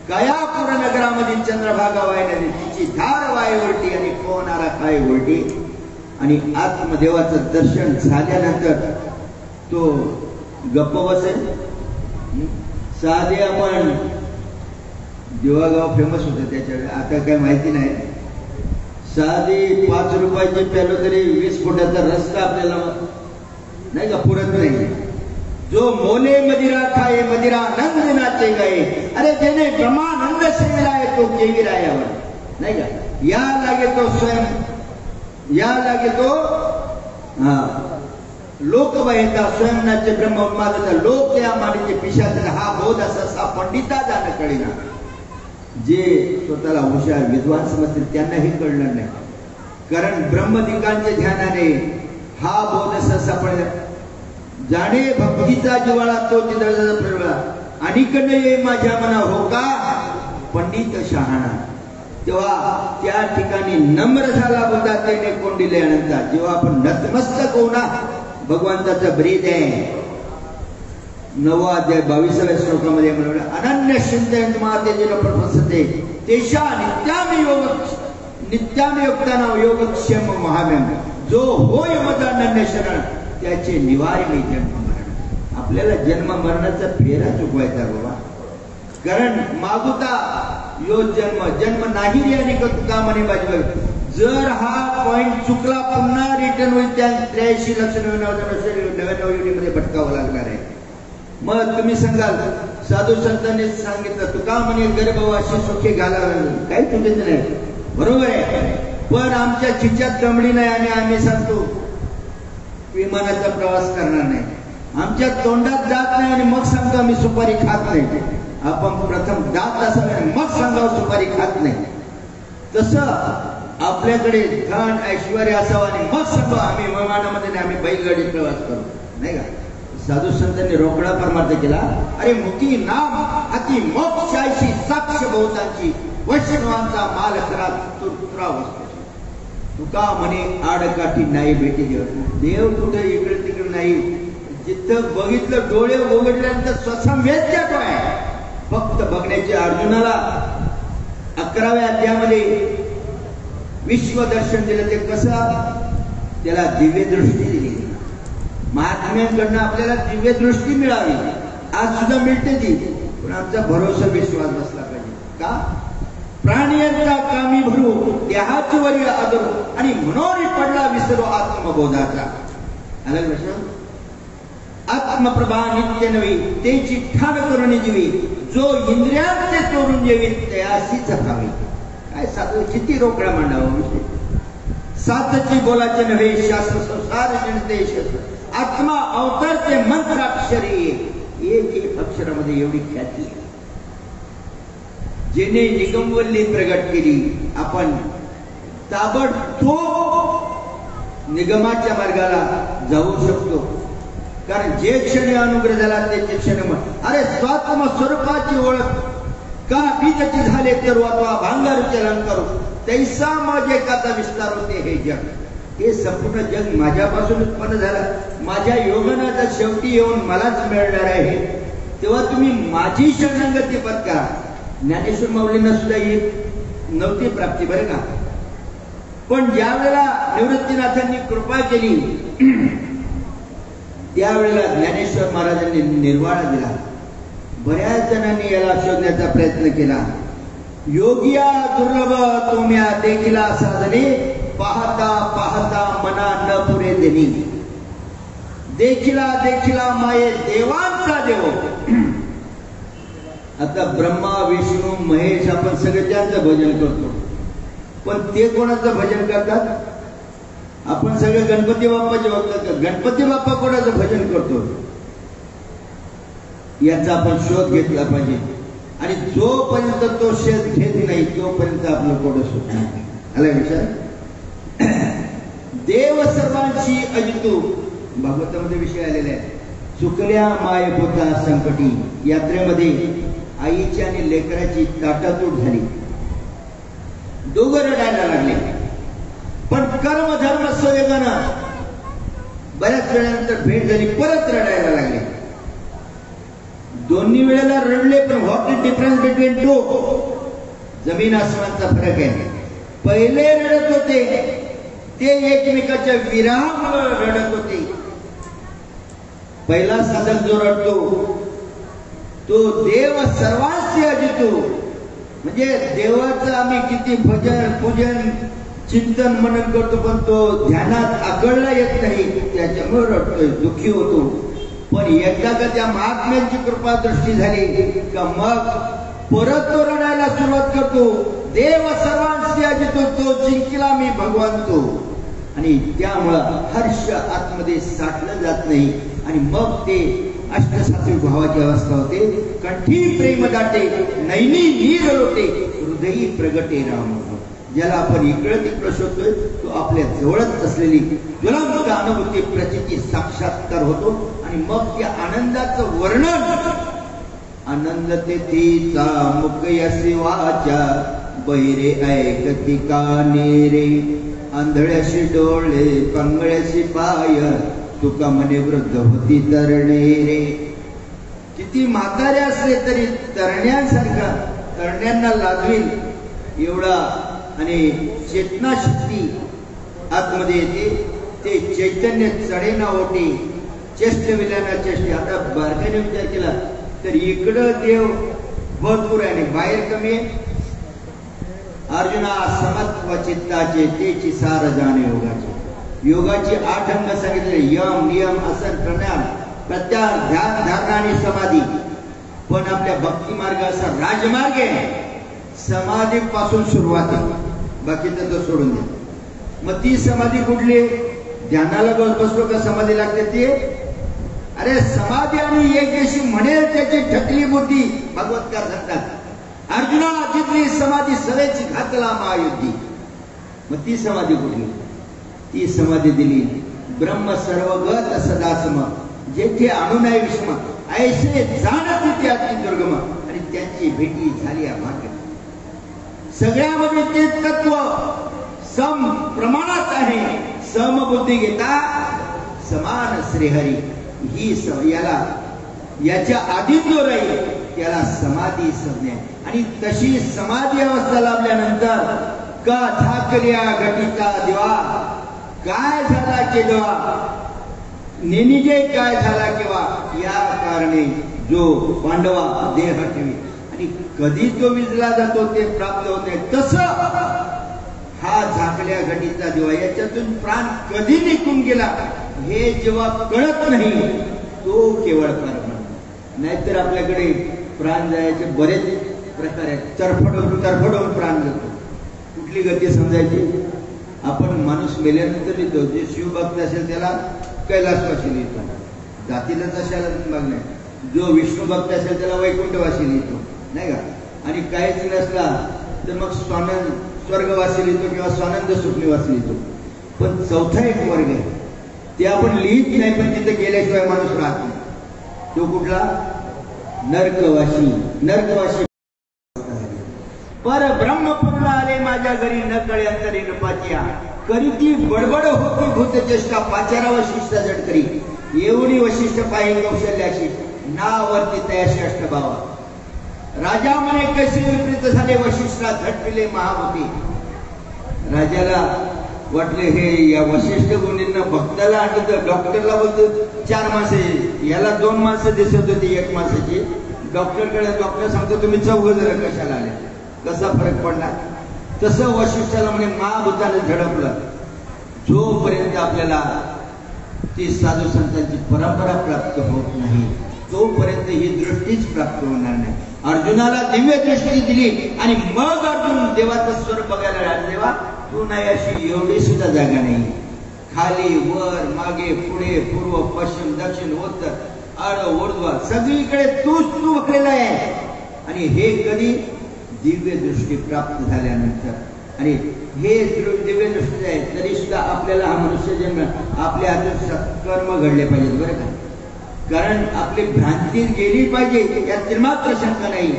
गयापूर नगरामध्ये चंद्रभागा वाहिली तिची धार वाय उलटी आणि पोहणारा काय उलटी. आणि आत्मदेवाचं दर्शन झाल्यानंतर तो गप्प बसेल. साधे आपण देवागाव फेमस होते त्याच्यावेळी आता काय माहिती नाही. साधी 5 रुपयाची प्यालो तरी 20 फुटाचा रस्ता आपल्याला नाही का पुरत नाही. जो मोले मदिरा खाए मदिरा आनंद नाचे गाये. अरे जेने ब्रह्मानंद सेविलाय तो केविरायावर नाही का. या लागे तो स्वयं या लागे तो लोकवयता स्वयंनाचे ब्रह्म उन्मादाचा लोक या मानिते पिशाचा हा बोध असा पंडिता जाणं कळेना. जे स्वतःला हुशार विद्वान समजतील त्यांना हे कळलं नाही. कारण ब्रह्मदिकांच्या ध्यानाने हा बोध असा सापडला. जाणे भक्तीचा जिवाळा तो चित्राचा फिरवला अनिकडे ये माझ्या मना हो का पंडित शहाणा. तेव्हा त्या ठिकाणी नम्र झाला होता त्याने कोंडिले अनंता. जेव्हा आपण नतमस्तक होऊ ना भगवंताचा ब्रीद आहे 9वा अध्याय 22व्या श्लोकामध्ये म्हणलं अनन्य चिंतन मातेजीला प्रपंचते तेशा नित्याम योगताना योगक्षेम महाम्यम. जो होय मद अनन्य शरण त्याचे निवारिणी जन्म मरण. आपल्याला जन्म मरणाचा फेरा चुकवायचा बाबा. कारण मागुता यो जन्म नाही रे आणि तुका म्हणे बाजू. जर हा पॉइंट चुकला पुन्हा रिटर्न होईल त्या 83,99,99 युनिमध्ये भटकावं लागणार आहे. मग तुम्ही सांगाल साधू संतांनी सांगितलं तुका म्हणे गर्भवाशी सुखी घालावं काही चुकीचं नाही बरोबर आहे. पण आमच्या खिच्यात दमडी नाही आणि आम्ही सांगतो विमानाचा प्रवास करणार नाही. आमच्या तोंडात दात नाही आणि मग सांगतो आम्ही सुपारी खात नाही. आपण प्रथम दात असावे मग सांगावं सुपारी खात नाही. तसं आपल्याकडे धन ऐश्वर्य असावं आणि मग सांगावं आम्ही विमानामध्ये नाही, आम्ही बैलगाडीत प्रवास करू, नाही का? साधू संतांनी रोकडा परमार्थ केला. अरे मुकी नाम अति मोक्षाशी साक्ष बहुतांची वैष्णवांचा माल खरा तुरा वस्तू. तुका म्हणे आडकाठी नाही भेटी देव. देव कुठे इकडे तिकडे नाही. जिथं बघितलं डोळे उघडल्यानंतर स्वसम वेद्यात आहे. फक्त बघण्याचे अर्जुनाला 11व्या अध्यायामध्ये विश्वदर्शन दिलं. ते कसं? त्याला दिव्य दृष्टी दिली. महात्म्यांकडनं आपल्याला दिव्य दृष्टी मिळावी. आज सुद्धा मिळते ती, पण आमचा भरोसा विश्वास बसला पाहिजे. का? प्राण्यांचा कामी भरू देहाची वरी आदरू आणि म्हणून पडला विसरो आत्मबोधाचा. अलग लक्षात. आत्मप्रभा नित्य नवी तेची ठाण करून जीवी जो इंद्रियांचे चोरून जेवी त्याशीच हवी. काय साधू किती रोकडा मांडावं. सातची बोलाचे नव्हे शास्त्र संसार जनतेश आत्मा अवतरते मंत्राक्षरी. एक एक अक्षरामध्ये एवढी ख्याती आहे. जेने निगमवल्ली प्रगट केली. आपण ताबडतोब निगमाच्या मार्गाला जाऊ शकतो. कारण जे क्षणी अनुग्रह झाला ते क्षण अरे स्वात्म स्वरूपाची ओळख का बीजाची झाले तर भांगारूचे अलंकारू तैसा माझे काचा विस्तार होते. हे जग, हे संपूर्ण जग माझ्यापासून उत्पन्न झालं. माझ्या योगनाचा शेवटी येऊन मलाच मिळणार आहे. तेव्हा तुम्ही माझी शरणागती पत्करा. ज्ञानेश्वर माऊलींना सुद्धा येत नव्हती प्राप्ती बरं का. पण ज्या वेळेला निवृत्तीनाथांनी कृपा केली त्यावेळेला ज्ञानेश्वर महाराजांनी निर्वाळा दिला. बऱ्याच जणांनी याला शोधण्याचा प्रयत्न केला. योगिया दुर्लभ तुम्या देखिला साधने पाहता पाहता मना न पुरे देणी देखिला देखिला माये देवांचा देव. आता ब्रह्मा विष्णू महेश आपण सगळे त्यांचं भजन करतो, पण ते कोणाचं भजन करतात? आपण सगळे गणपती बाप्पाचे भक्त करतो. गणपती बाप्पा कोणाचं भजन करतो याचा आपण शोध घेतला पाहिजे. आणि जोपर्यंत तो शोध घेत नाही तोपर्यंत आपलं कोण सुट नाही. आला विचार. देव सर्वांशी अजितू भागवतामध्ये विषय आलेला आहे. चुकल्या मायपोता संकटी यात्रेमध्ये आईची आणि लेकराची ताटातूट झाली. दोघं रडायला लागले. पण कर्म धर्म संयोगानं बऱ्याच वेळानंतर भेट झाली. परत रडायला लागले. दोन्ही वेळेला रडले, पण what is difference between two? जमीन आसमानचा फरक आहे. पहिले रडत होते ते एकमेकाच्या विरहामुळे रडत होते. पहिला साधक जो रडतो तो देव सर्वांशी अजितो. म्हणजे देवाचं आम्ही किती भजन पूजन चिंतन मनन करतो, पण तो ध्यानात आकळला येत नाही, त्याच्यामुळे रडतोय, दुःखी होतो. पण एकदा का त्या महात्म्यांची कृपा दृष्टी झाली का मग परत तो रडायला सुरुवात करतो. देव सर्वांशी अजितो तो जिंकला मी भगवान तो. आणि त्यामुळं हर्ष आतमध्ये साठलं जात नाही. आणि मग ते अष्टसात्विक भावाची अवस्था होते. कंठी प्रेम दाटे नैनी नीर लोटे हृदयी प्रगटे राम. ज्याला आपण इकडं तिकडं शोधतोय तो आपल्या जवळच असलेली ज्वलंत अनुभूती प्रचिती साक्षात्कार होतो. आणि मग त्या आनंदाचं वर्णन आनंद तेथीचा मुकयसी वाचा बैरे ऐकती काने रे आंधळ्याशी डोळे पंगळ्याशी पाय तुका म्हणे वृद्ध होती तरणे रे. किती म्हातारे असले तरी तरण्यांसारखा तरण्यांना लाजवील एवढा आणि चेतना शक्ती आतमध्ये येते. ते चैतन्य चढेना ओटे चेष्ट विल्याना चेष्टे. आता बारकाने विचार केला तर इकडं देव भरपूर आहे आणि बाहेर कमी आहे. अर्जुना समत्व चित्ताचे तेची सार जाणे योगाचे. योगाची 8 अंग सांगितले. यम नियम आसन प्राणायाम प्रत्याहार ध्यान धारणा आणि समाधी. पण आपल्या भक्ती मार्ग असा राजमार्ग आहे. समाधी पासून सुरुवात आहे, बाकीचं तो सोडून दे. मग ती समाधी कुठली? ध्यानाला बसलो का समाधी लागते ती? अरे समाधी आणि एक दिवशी म्हणेल त्याची ढकली बुद्धी भागवतकार सांगतात. अर्जुना जितली समाधी सरेची घातला महायुद्धी. मग ती समाधी कुठली? ती समाधी दिली ब्रह्म सर्वगत सदासम जेथे अणु नाही विषम ऐसे जाणती त्याची दुर्गम. आणि त्यांची भेटी झाली भाग्य. सगळ्यामध्ये ते तत्व सम प्रमाणात आहे. समबुद्धी घेता समान श्रीहरी. ही याच्या आधी जो राहील त्याला समाधी संज्ञा. आणि तशी समाधी अवस्था लाभल्यानंतर का झाकल्या घटीचा दिवा काय झाला केव्हा नेनिजे काय झाला केव्हा या कारणे जो पांडवा देह ठेवी. आणि कधी तो विजला जातो ते प्राप्त होते. तसं हा झाकल्या घटीचा दिवा याच्यातून प्राण कधी निघून गेला हे जेव्हा कळत नाही तो केवळ परमात्मा. नाहीतर आपल्याकडे प्राण जायचे बरेच प्रकार आहेत. तरफडून प्राण जातो. कुठली गती समजायची? आपण माणूस मेल्यानंतर लिहितो. जे शिवभक्त असेल त्याला कैलासवासी लिहितो. जातीला तशाला भाग नाही. जो विष्णू भक्त असेल त्याला वैकुंठवासी लिहितो नाही का? आणि काहीच नसला तर मग स्वर्गवासी लिहितो किंवा स्वानंद सुखनिवासी लिहितो. पण चौथा एक वर्ग आहे ते आपण लिहित नाही. पण तिथे गेल्याशिवाय माणूस राहत नाही. तो कुठला? नरकवासी. पर ब्रह्मपूर्ण आले माझ्या घरी न कळे अंतरी नपाचिया. करी ती बडबड होती भूतचेष्टा पाचारा वशिष्ठ जड करी. एवढी वशिष्ठ पाहिजे कौशल्याशी नावरती तयाशी अष्टभावा. राजा म्हणे कसे विपरीत झाले वशिष्ठा झटपिले महाभूती. राजाला वाटले हे या वशिष्ठ गुणींना भक्ताला आठवत. डॉक्टरला बोलतो 4 माणसे याला 2 माणसं दिसत होती 1 माणसाची. डॉक्टर सांगतो तुम्ही 4 जण कशाला आले. कसा फरक पडला? तसं वशिष्ठाला म्हणे महाभूताने झडपलं. जोपर्यंत आपल्याला ती साधू संतांची परंपरा प्राप्त होत नाही तोपर्यंत ही दृष्टीच प्राप्त होणार नाही. अर्जुनाला दिव्य दृष्टी दिली आणि मग अर्जुन देवाचं स्वर बघायला लागला. देवा तू नाही अशी एवढी सुद्धा जागा नाही. खाली वर मागे पुढे पूर्व पश्चिम दक्षिण उत्तर आड ऊर्ध्व सगळीकडे तूच तू बघलेला आहे. आणि हे कधी? दिव्य दृष्टी प्राप्त झाल्यानंतर. आणि हे दिव्य दृष्टी आहे तरी सुद्धा आपल्याला हा मनुष्य जन्म आपल्या हातून सत्कर्म घडले पाहिजेत बरं का. कारण आपली भ्रांती गेली पाहिजे यात मात्र शंका नाही.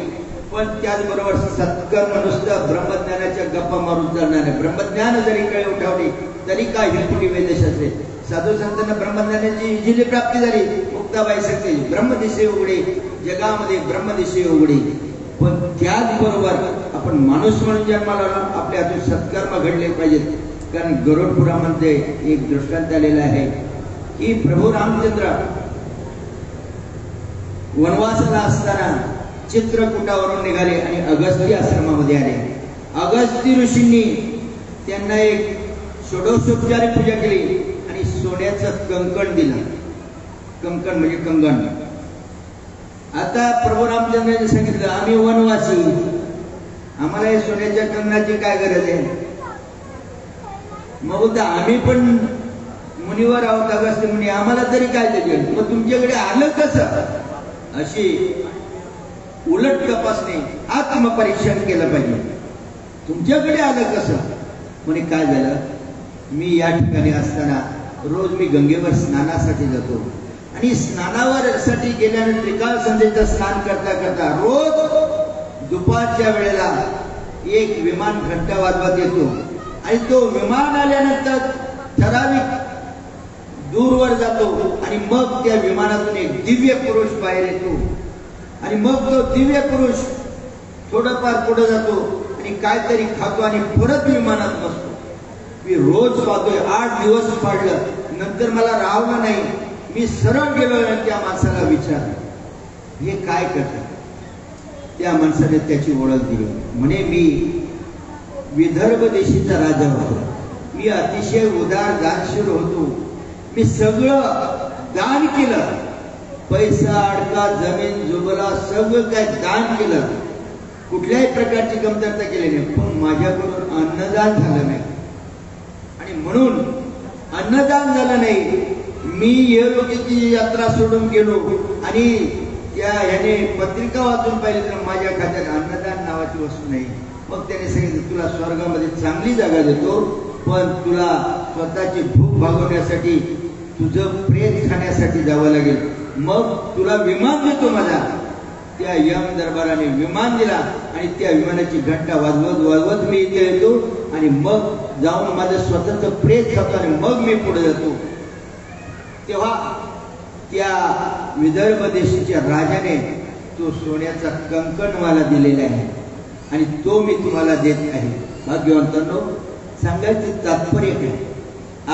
पण त्याचबरोबर सत्कर्म नुसतं ब्रह्मज्ञानाच्या गप्पा मारून चालणार नाही. ब्रह्मज्ञान जरी कळे उठावली तरी काय हिरपुटी वेदशास्त्रे. साधू संतांना ब्रह्मज्ञानाची इजिली प्राप्ती झाली. मुक्ताबाई सांगते ब्रह्मदिशे उघडे जगामध्ये ब्रह्मदिशे उघडे. पण त्याचबरोबर आपण माणूस म्हणून जन्माला आपल्या हातून सत्कर्म घडले पाहिजेत. कारण गरुड पुराणामध्ये एक दृष्टांत आलेला आहे की प्रभू रामचंद्र वनवासाला असताना चित्रकूटावरून निघाले आणि अगस्ती आश्रमामध्ये आले. अगस्ती ऋषींनी त्यांना एक षोडशोपचारी पूजा केली आणि सोन्याचं कंकण दिलं. कंकण म्हणजे कंगण. आता प्रभू रामचंद्रांनी सांगितलं आम्ही वनवासी आम्हाला हे सोन्याच्या कंगणाची काय गरज आहे. मग बोलता आम्ही पण मुनीवर आहोत अगस्ती मुनी आम्हाला तरी काय त्याचे. मग तुमच्याकडे आलं कसं? अशी उलट तपासणी आत्मपरीक्षण केलं पाहिजे. तुमच्याकडे आलं कसं? म्हणे काय झालं मी या ठिकाणी असताना रोज मी गंगेवर स्नानासाठी जातो आणि स्नानावर साठी गेल्यानंतर त्रिकाल संध्येचं स्नान करता करता रोज दुपारच्या वेळेला एक विमान घंटा वाजवत येतो आणि तो विमान आल्यानंतर ठराविक दूरवर जातो आणि मग त्या विमानातून एक दिव्य पुरुष बाहेर येतो आणि मग तो दिव्य पुरुष थोडंफार पुढे जातो आणि काहीतरी खातो आणि परत विमानात बसतो. मी रोज पाहतोय 8 दिवस पाडलं. नंतर मला राहवलं नाही. मी सरळ गेलो आणि त्या माणसाला विचारलं हे काय करतात. त्या माणसाने त्याची ओळख दिली. म्हणे मी विदर्भ देशीचा राजा होतो. मी अतिशय उदार दानशूर होतो. मी सगळं दान केलं. पैसा अडका जमीन जुबला सगळं काय दान केलं. कुठल्याही प्रकारची कमतरता केली नाही. पण माझ्याकडून अन्नदान झालं नाही. आणि आणि म्हणून अन्नदान झालं नाही. मी येलोकीची यात्रा सोडून गेलो आणि त्या ह्याने पत्रिका वाचून पाहिली तर माझ्या खात्यात अन्नदान नावाची वस्तू नाही. मग त्याने सांगितलं तुला स्वर्गामध्ये चांगली जागा देतो, पण तुला स्वतःची भूक भागवण्यासाठी तुझं प्रेत खाण्यासाठी जावं लागेल. मग तुला विमान देतो माझा. त्या यम दरबाराने विमान दिला आणि त्या विमानाची घंटा वाजवत वाजवत मी इथे येतो आणि मग जाऊन माझं स्वतःचं प्रेत खातो आणि मग मी पुढे जातो. तेव्हा त्या विदर्भ देशाच्या राजाने तो सोन्याचा कंकण मला दिलेला आहे आणि तो मी तुम्हाला देत आहे. भाग्यवंतांनो, सांगायचं तात्पर्य काय,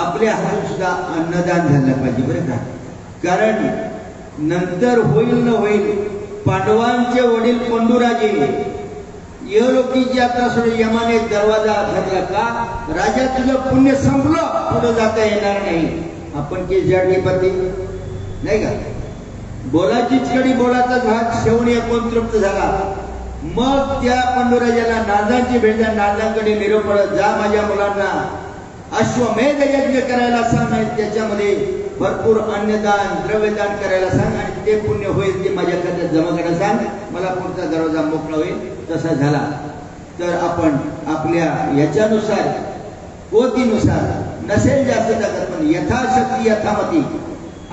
आपल्या हातून सुद्धा अन्नदान झालं पाहिजे बरं का. कारण नंतर होईल न होईल, पांडवांचे वडील पंडूराजे यलोकीची यात्रा सोडून यमाने दरवाजा धरला का, राजा तुझं पुण्य संपलं, पुढे जाता येणार नाही. आपण की जडीपती नाही का, बोलाचीच कडी बोलाचा भाग शेवणी आपण तृप्त झाला. मग त्या पंडूराजाला नारदांची भेट द्या, नारदांकडे निरोप पडत जा, माझ्या मुलांना अश्वमेध यज्ञ करायला सांग आणि त्याच्यामध्ये भरपूर अन्नदान द्रव्यदान करायला सांग आणि ते पुण्य होईल ते माझ्या खात्यात जमा करायला सांग, मला पुढचा दरवाजा मोकळा होईल. तसा झाला तर आपण आपल्या याच्यानुसार पोतीनुसार नसेल जास्त ताकद पण यथाशक्ती यथामती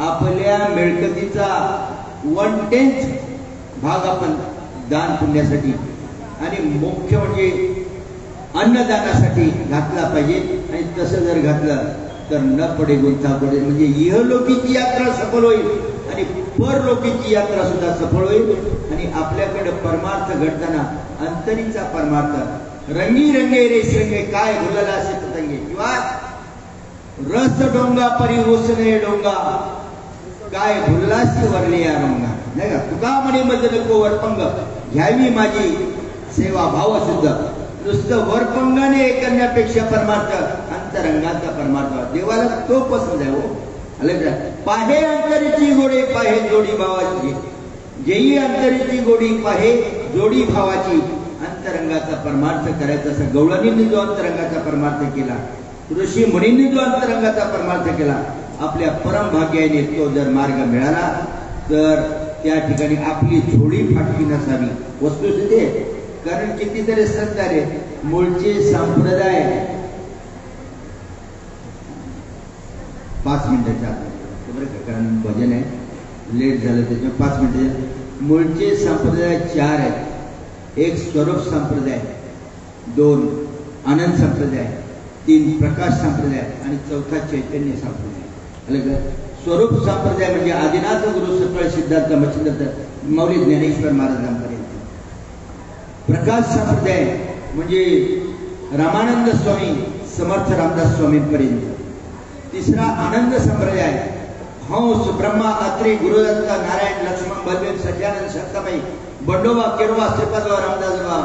आपल्या मिळकतीचा 1/10 भाग आपण दान पुण्यासाठी आणि मुख्य म्हणजे अन्नदानासाठी घातला पाहिजे. आणि तसं जर घातलं तर न पडे गुंता पडे, म्हणजे इहलोकीची यात्रा सफल होईल आणि परलोकीची यात्रा सुद्धा सफल होईल. आणि आपल्याकडे परमार्थ घडताना अंतरीचा परमार्थ रंगी रंगे रे श्रंगे काय भुलला असे पतंगे किंवा रस डोंगा परी ओसने डोंगा काय भुललासी वरले या डोंगा नाही का. तुका म्हणे मज नको वरपंग घ्यावी माझी सेवा भाव शुद्ध. नुसतं वरपंगाने करण्यापेक्षा परमार्थ अंतरंगाचा परमार्थ देवाला तो पसंत आहे. हो पाहे अंतरीची गोडी पाहे जोडी भावाची, जेही अंतरीची गोडी पाहे जोडी भावाची. अंतरंगाचा परमार्थ करायचा असा गवळणींनी जो अंतरंगाचा परमार्थ केला, ऋषी मुनींनी जो अंतरंगाचा परमार्थ केला, आपल्या परमभाग्याने तो जर मार्ग मिळाला तर त्या ठिकाणी आपली झोळी फाटकी नसावी. वस्तुस्थिती कारण कितीतरी संत आहे मूळचे संप्रदाय 5 मिनिटाच्या आत बरं का, कारण भजन आहे लेट झालं त्याच्यामुळे 5 मिनिटं. मूळचे संप्रदाय 4 आहेत. एक स्वरूप संप्रदाय, 2 आनंद संप्रदाय, 3 प्रकाश संप्रदाय आणि 4था चैतन्य संप्रदाय. अलग स्वरूप संप्रदाय म्हणजे आदिनाथ गुरु सकळ सिद्धार्थ मच्छिंद्र मौली ज्ञानेश्वर महाराजांपर्यंत. प्रकाश संप्रदाय म्हणजे रामानंद स्वामी समर्थ रामदास स्वामींपर्यंत. 3रा आनंद संप्रदाय हंस ब्रह्मा अत्री गुरुदत्त नारायण लक्ष्मण बलवीर सज्जानंद शांताबाई बंडोबा केडोबा श्रीपादबा रामदास बाबा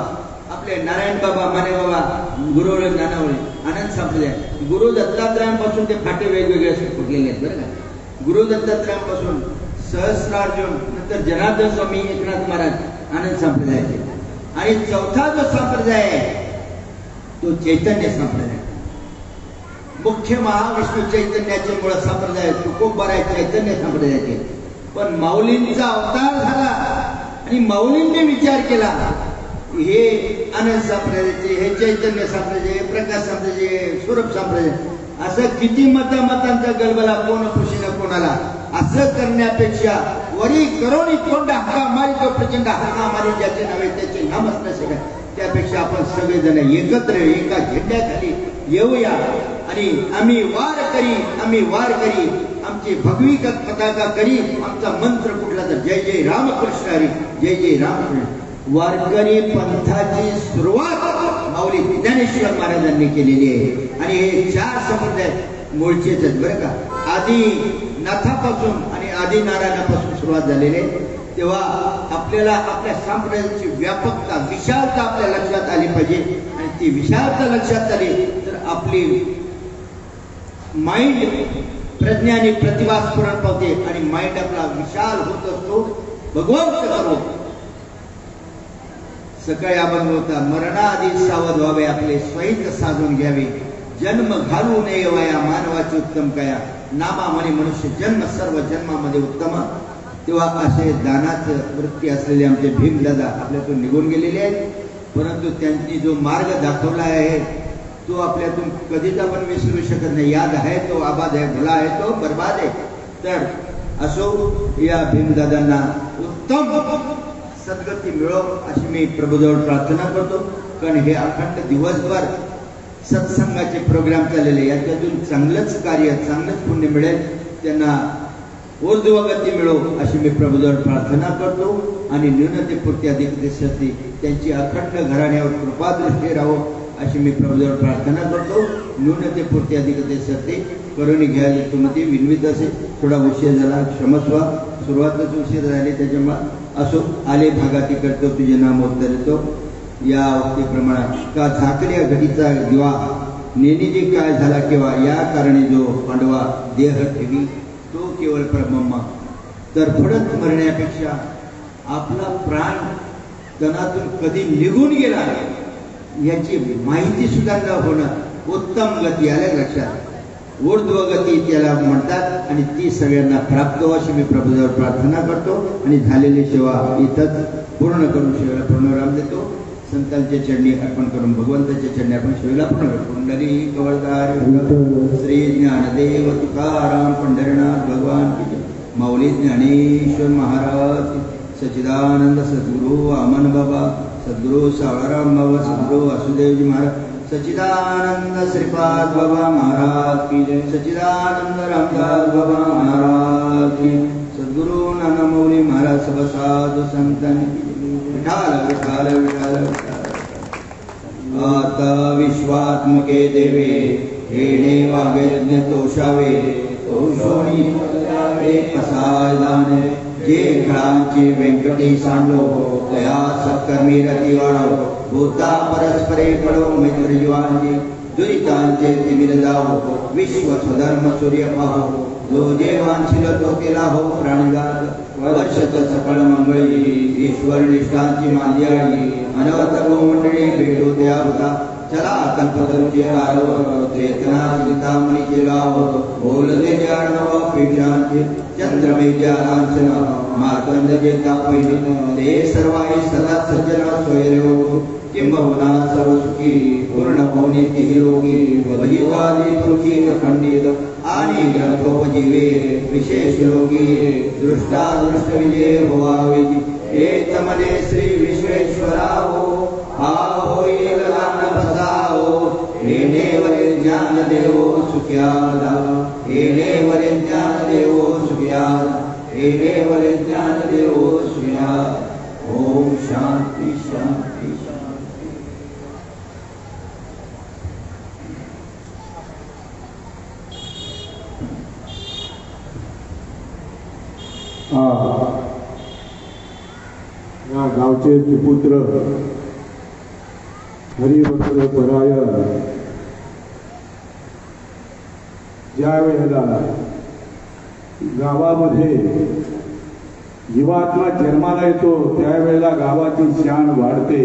आपले नारायण बाबा माने बाबा गुरुवरे ज्ञानावळे. आनंद संप्रदाय गुरु दत्तात्रयांपासून ते फाटे वेगवेगळे असे फुटलेले आहेत बरं का. गुरु दत्तात्रयांपासून सहस्रार्जुन नंतर जनार्दन स्वामी एकनाथ महाराज आनंद संप्रदायाचे. आणि 4था जो संप्रदाय आहे तो चैतन्य संप्रदाय. मुख्य महाविष्णू चैतन्याचे मूळ संप्रदाय तुकोबार आहे चैतन्य संप्रदायाचे. पण माऊलींचा अवतार झाला आणि माऊलींनी विचार केला हे आनंद संप्रदायाचे, हे चैतन्य संप्रदाय, हे प्रकाश संप्रदाय, स्वरूप संप्रदाय, असं किती मतांचा गलबला कोण खुशीनं कोणाला. असं करण्यापेक्षा वरी करोनी तोंड हाका मारी तो प्रचंड हाका मारी ज्याचे नव्हे त्याचे नामच नसे. त्यापेक्षा आपण सगळेजण एकत्र एका झेंड्याखाली येऊया आणि आम्ही वार करी आमची भगवी पताका करी. आमचा मंत्र कुठला तर जय जय रामकृष्ण हरी, जय जय रामकृष्ण. वारकरी पंथाची सुरुवात माऊली ज्ञानेश्वर महाराजांनी केलेली आहे. आणि हे 4 संप्रदाय मूळचेच आहेत बरं का. आधी नाथापासून आणि आदी नारायणापासून सुरुवात झालेली आहे. तेव्हा आपल्याला आपल्या संप्रदायाची व्यापकता विशालता आपल्या लक्षात आली पाहिजे. आणि ती विशालता लक्षात आली तर आपली माइंड प्रज्ञाने प्रतिभा स्फुरण पावते आणि माइंड आपला विशाल होत असतो. भगवंत करो सकाळी अभंग होता, मरणाआधी सावध व्हावे, आपले स्वहित साधून घ्यावे, जन्म घालू नये वया मानवाची उत्तम कया नामा म्हणे मनुष्य जन्म सर्व जन्मामध्ये उत्तम. तेव्हा असे दानाचं वृत्ती असलेले आमचे भीमदादा आपल्यातून निघून गेलेले आहेत. परंतु त्यांनी जो मार्ग दाखवला आहे तो आपल्यातून कधीच आपण विसरू शकत नाही. याद आहे तो आबाद आहे, भला आहे तो बर्बाद आहे. तर असो या भीमदादांना उत्तम सद्गती मिळो अशी मी प्रभूजवळ प्रार्थना करतो. कारण हे अखंड दिवसभर सत्संगाचे प्रोग्राम चाललेले, याच्यातून चांगलंच कार्य चांगलंच पुण्य मिळेल, त्यांना ऊर्ध्वगती मिळो अशी मी प्रभूजवळ प्रार्थना करतो. आणि न्यूनतेपुरती अधिकतेसाठी त्यांची अखंड घराण्यावर कृपादृष्टी राहो अशी मी प्रभूजवळ प्रार्थना करतो. न्यूनतेपुरती अधिकतेसाठी करून घ्यायला तुम्ही विनवित असेल. थोडा उशीर झाला, क्षमस्व, सुरुवातच उशीर झाली, त्याच्यामुळे असो आले भागाती करतो तुझे नाम उद्धरतो. या वक्तीप्रमाणे का झाकल्या घडीचा दिवा नेनेजी काय झाला केव्हा, या कारणे जो पांडवा देह ठेवी तो केवळ परब्रह्म. तर फडत मरण्यापेक्षा आपला प्राण तनातून कधी निघून गेला याची माहिती सुद्धा न होणं उत्तम गती आल्या लक्षात. ऊर्ध्वगती त्याला म्हणतात आणि ती सगळ्यांना प्राप्त हो अशी मी प्रभूजवळ प्रार्थना करतो. आणि झालेली सेवा इथंच पूर्ण करून सेवेला पूर्णविराम देतो. संतांच्या चरणी अर्पण करून भगवंताच्या चरणी आपण सेवेला पूर्ण करतो. कुंडली कवळदार श्री ज्ञानदेव तुकाराम पंढरीनाथ भगवान की जय. माऊली ज्ञानेश्वर महाराज, सच्चिदानंद सद्गुरु अमन बाबा, सद्गुरु सावळाराम बाबा, सद्गुरु वासुदेवजी महाराज, सच्चिदानंद श्रीपाद बाबा महाराज की जय. सच्चिदानंद रामदास बाबा महाराज की, सद्गुरु नाना मौली महाराज, सब साधू संतांनी विठाल विठाल विठाल विठाल. आता विश्वात्मके देवे हेणे वागेज्ञ तोषावे, तोषोणी कसाय दाने. जे खेळांचे व्यंकटी सांडो तया सत्कर्मी रती वाढो. भूता परस्परे पडो मित्र जीवांची, दुरितांचे तिमिर जाओ. विश्व स्वधर्म सूर्य पाहो, जो देवांशील तो केला हो प्राणीघात. वर्षच सकळ मंगळी ईश्वर निष्ठांची मांदियाळी. अनवत मंडळी भेटो त्या होता. चला कल्पतरुचे आरो चेतना चिंतामणीचे गाव. बोलते जाणव पीठांचे चंद्रमेच्या लांछन. मार्तंड जेता पहिली ते सर्वाई सदा सज्जन सोयरे. किंबहुना सर्व सुखी पूर्ण होणे ती रोगी. भजिवादी सुखी खंडित आणि ग्रंथोपजीवे विशेष रोगी. दृष्टा दृष्ट विजय होवावे एकमने श्री विश्वेश्वराहो. हा होईल लान बसाओ. हेणेवरे ज्ञान देवो सुख्यादा. हेणेवरे ज्ञान देवो सुख्यादा. हेणेवरे ज्ञान देवो सुख्यादा. ओम शांती शांती शांती. या गावचे सुपुत्र हरिभक्त परायण ज्या वेळेला गावामध्ये जीवात्मा जन्माला येतो त्यावेळेला गावाची शान वाढते.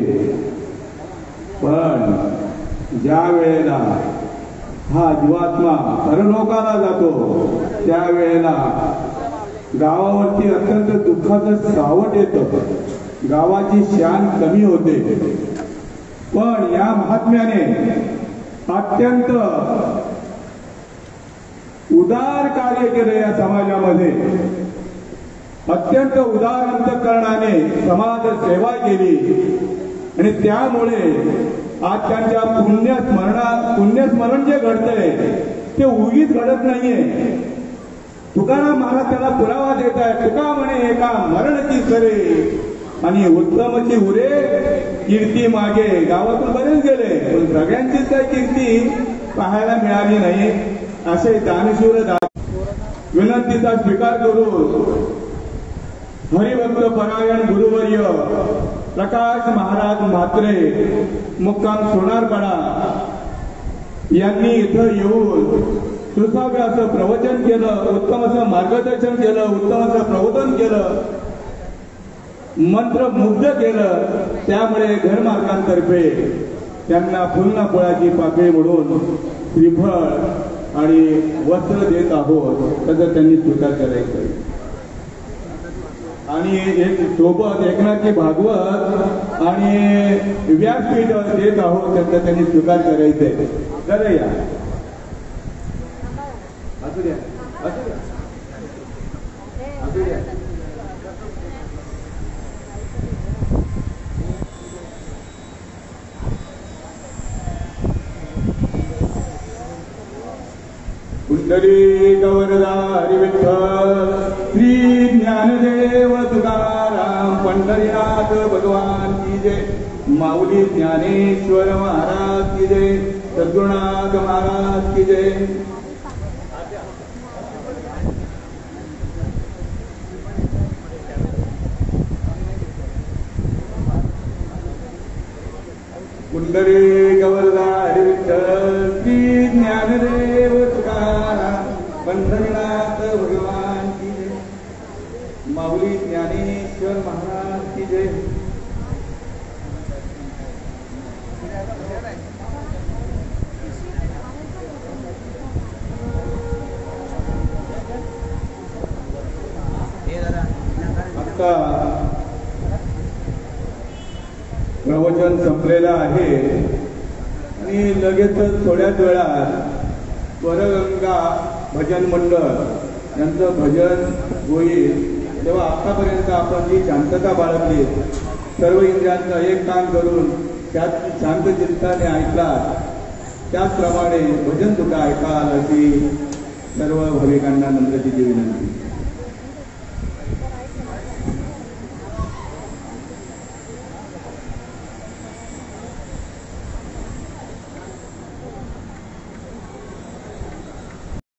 पण ज्या वेळेला हा जीवात्मा परलोकाला जातो त्यावेळेला गावावरती अत्यंत दुःखाचं सावट येतं. गावाची शान कमी होते. पण या महात्म्याने अत्यंत उदार कार्य केलं या समाजामध्ये. अत्यंत उदार अंतःकरणाने समाज सेवा केली आणि त्यामुळे आज त्यांच्या पुण्यस्मरण जे घडतंय ते उगीच घडत नाहीये. तुकाराम महाराज त्याला पुरावा देत आहे. तुका म्हणे एका मरणची सरे आणि उत्तमची उरे कीर्ती मागे. गावातून बरेच गेले पण सगळ्यांचीच काही कीर्ती पाहायला मिळाली नाही. असे दानशूर विनंतीचा स्वीकार करून हरिभक्त परायण गुरुवर्य प्रकाश महाराज म्हात्रे मुक्काम सोनारपाडा यांनी इथं येऊन सुसाव्य असं प्रवचन केलं, उत्तम असं मार्गदर्शन केलं, उत्तम असं प्रबोधन केलं, मंत्रमुग्ध केलं. त्यामुळे घरमालकांतर्फे त्यांना फुलना फळाची पाकळी म्हणून श्रीफळ आणि वस्त्र देत आहोत त्याचं त्यांनी स्वीकार करायचं. आणि एक सोबत एकनाथजी भागवत आणि व्यासपीठ देत आहोत त्याचा त्यांनी स्वीकार करायचंय. जरा या असू द्या असू द्या असू द्या. पुंडलिक वरदा हरी विठ्ठल श्री ज्ञानदेव तुकाराम पंढरीनाथ भगवान की जय. माऊली ज्ञानेश्वर महाराज की जय. सद्गुरुनाथ महाराज की जय. पुंडलिक वरदा हरी विठ्ठल श्री ज्ञानदेव तुकाराम पंढरीनाथ भगवान की जय. माऊली ज्ञानेश्वर महाराज की जय. आता प्रवचन संपलेलं आहे आणि लगेचच थोड्याच वेळात स्वरगंगा भजन मंडळ यांचं भजन होईल. तेव्हा आतापर्यंत आपण जी शांतता बाळगली, सर्व इंद्रियांचं एक काम करून त्यात शांत चित्ताने ऐकला, त्याचप्रमाणे भजन सुद्धा ऐकाल अशी सर्व भाविकांना नम्रतेची विनंती.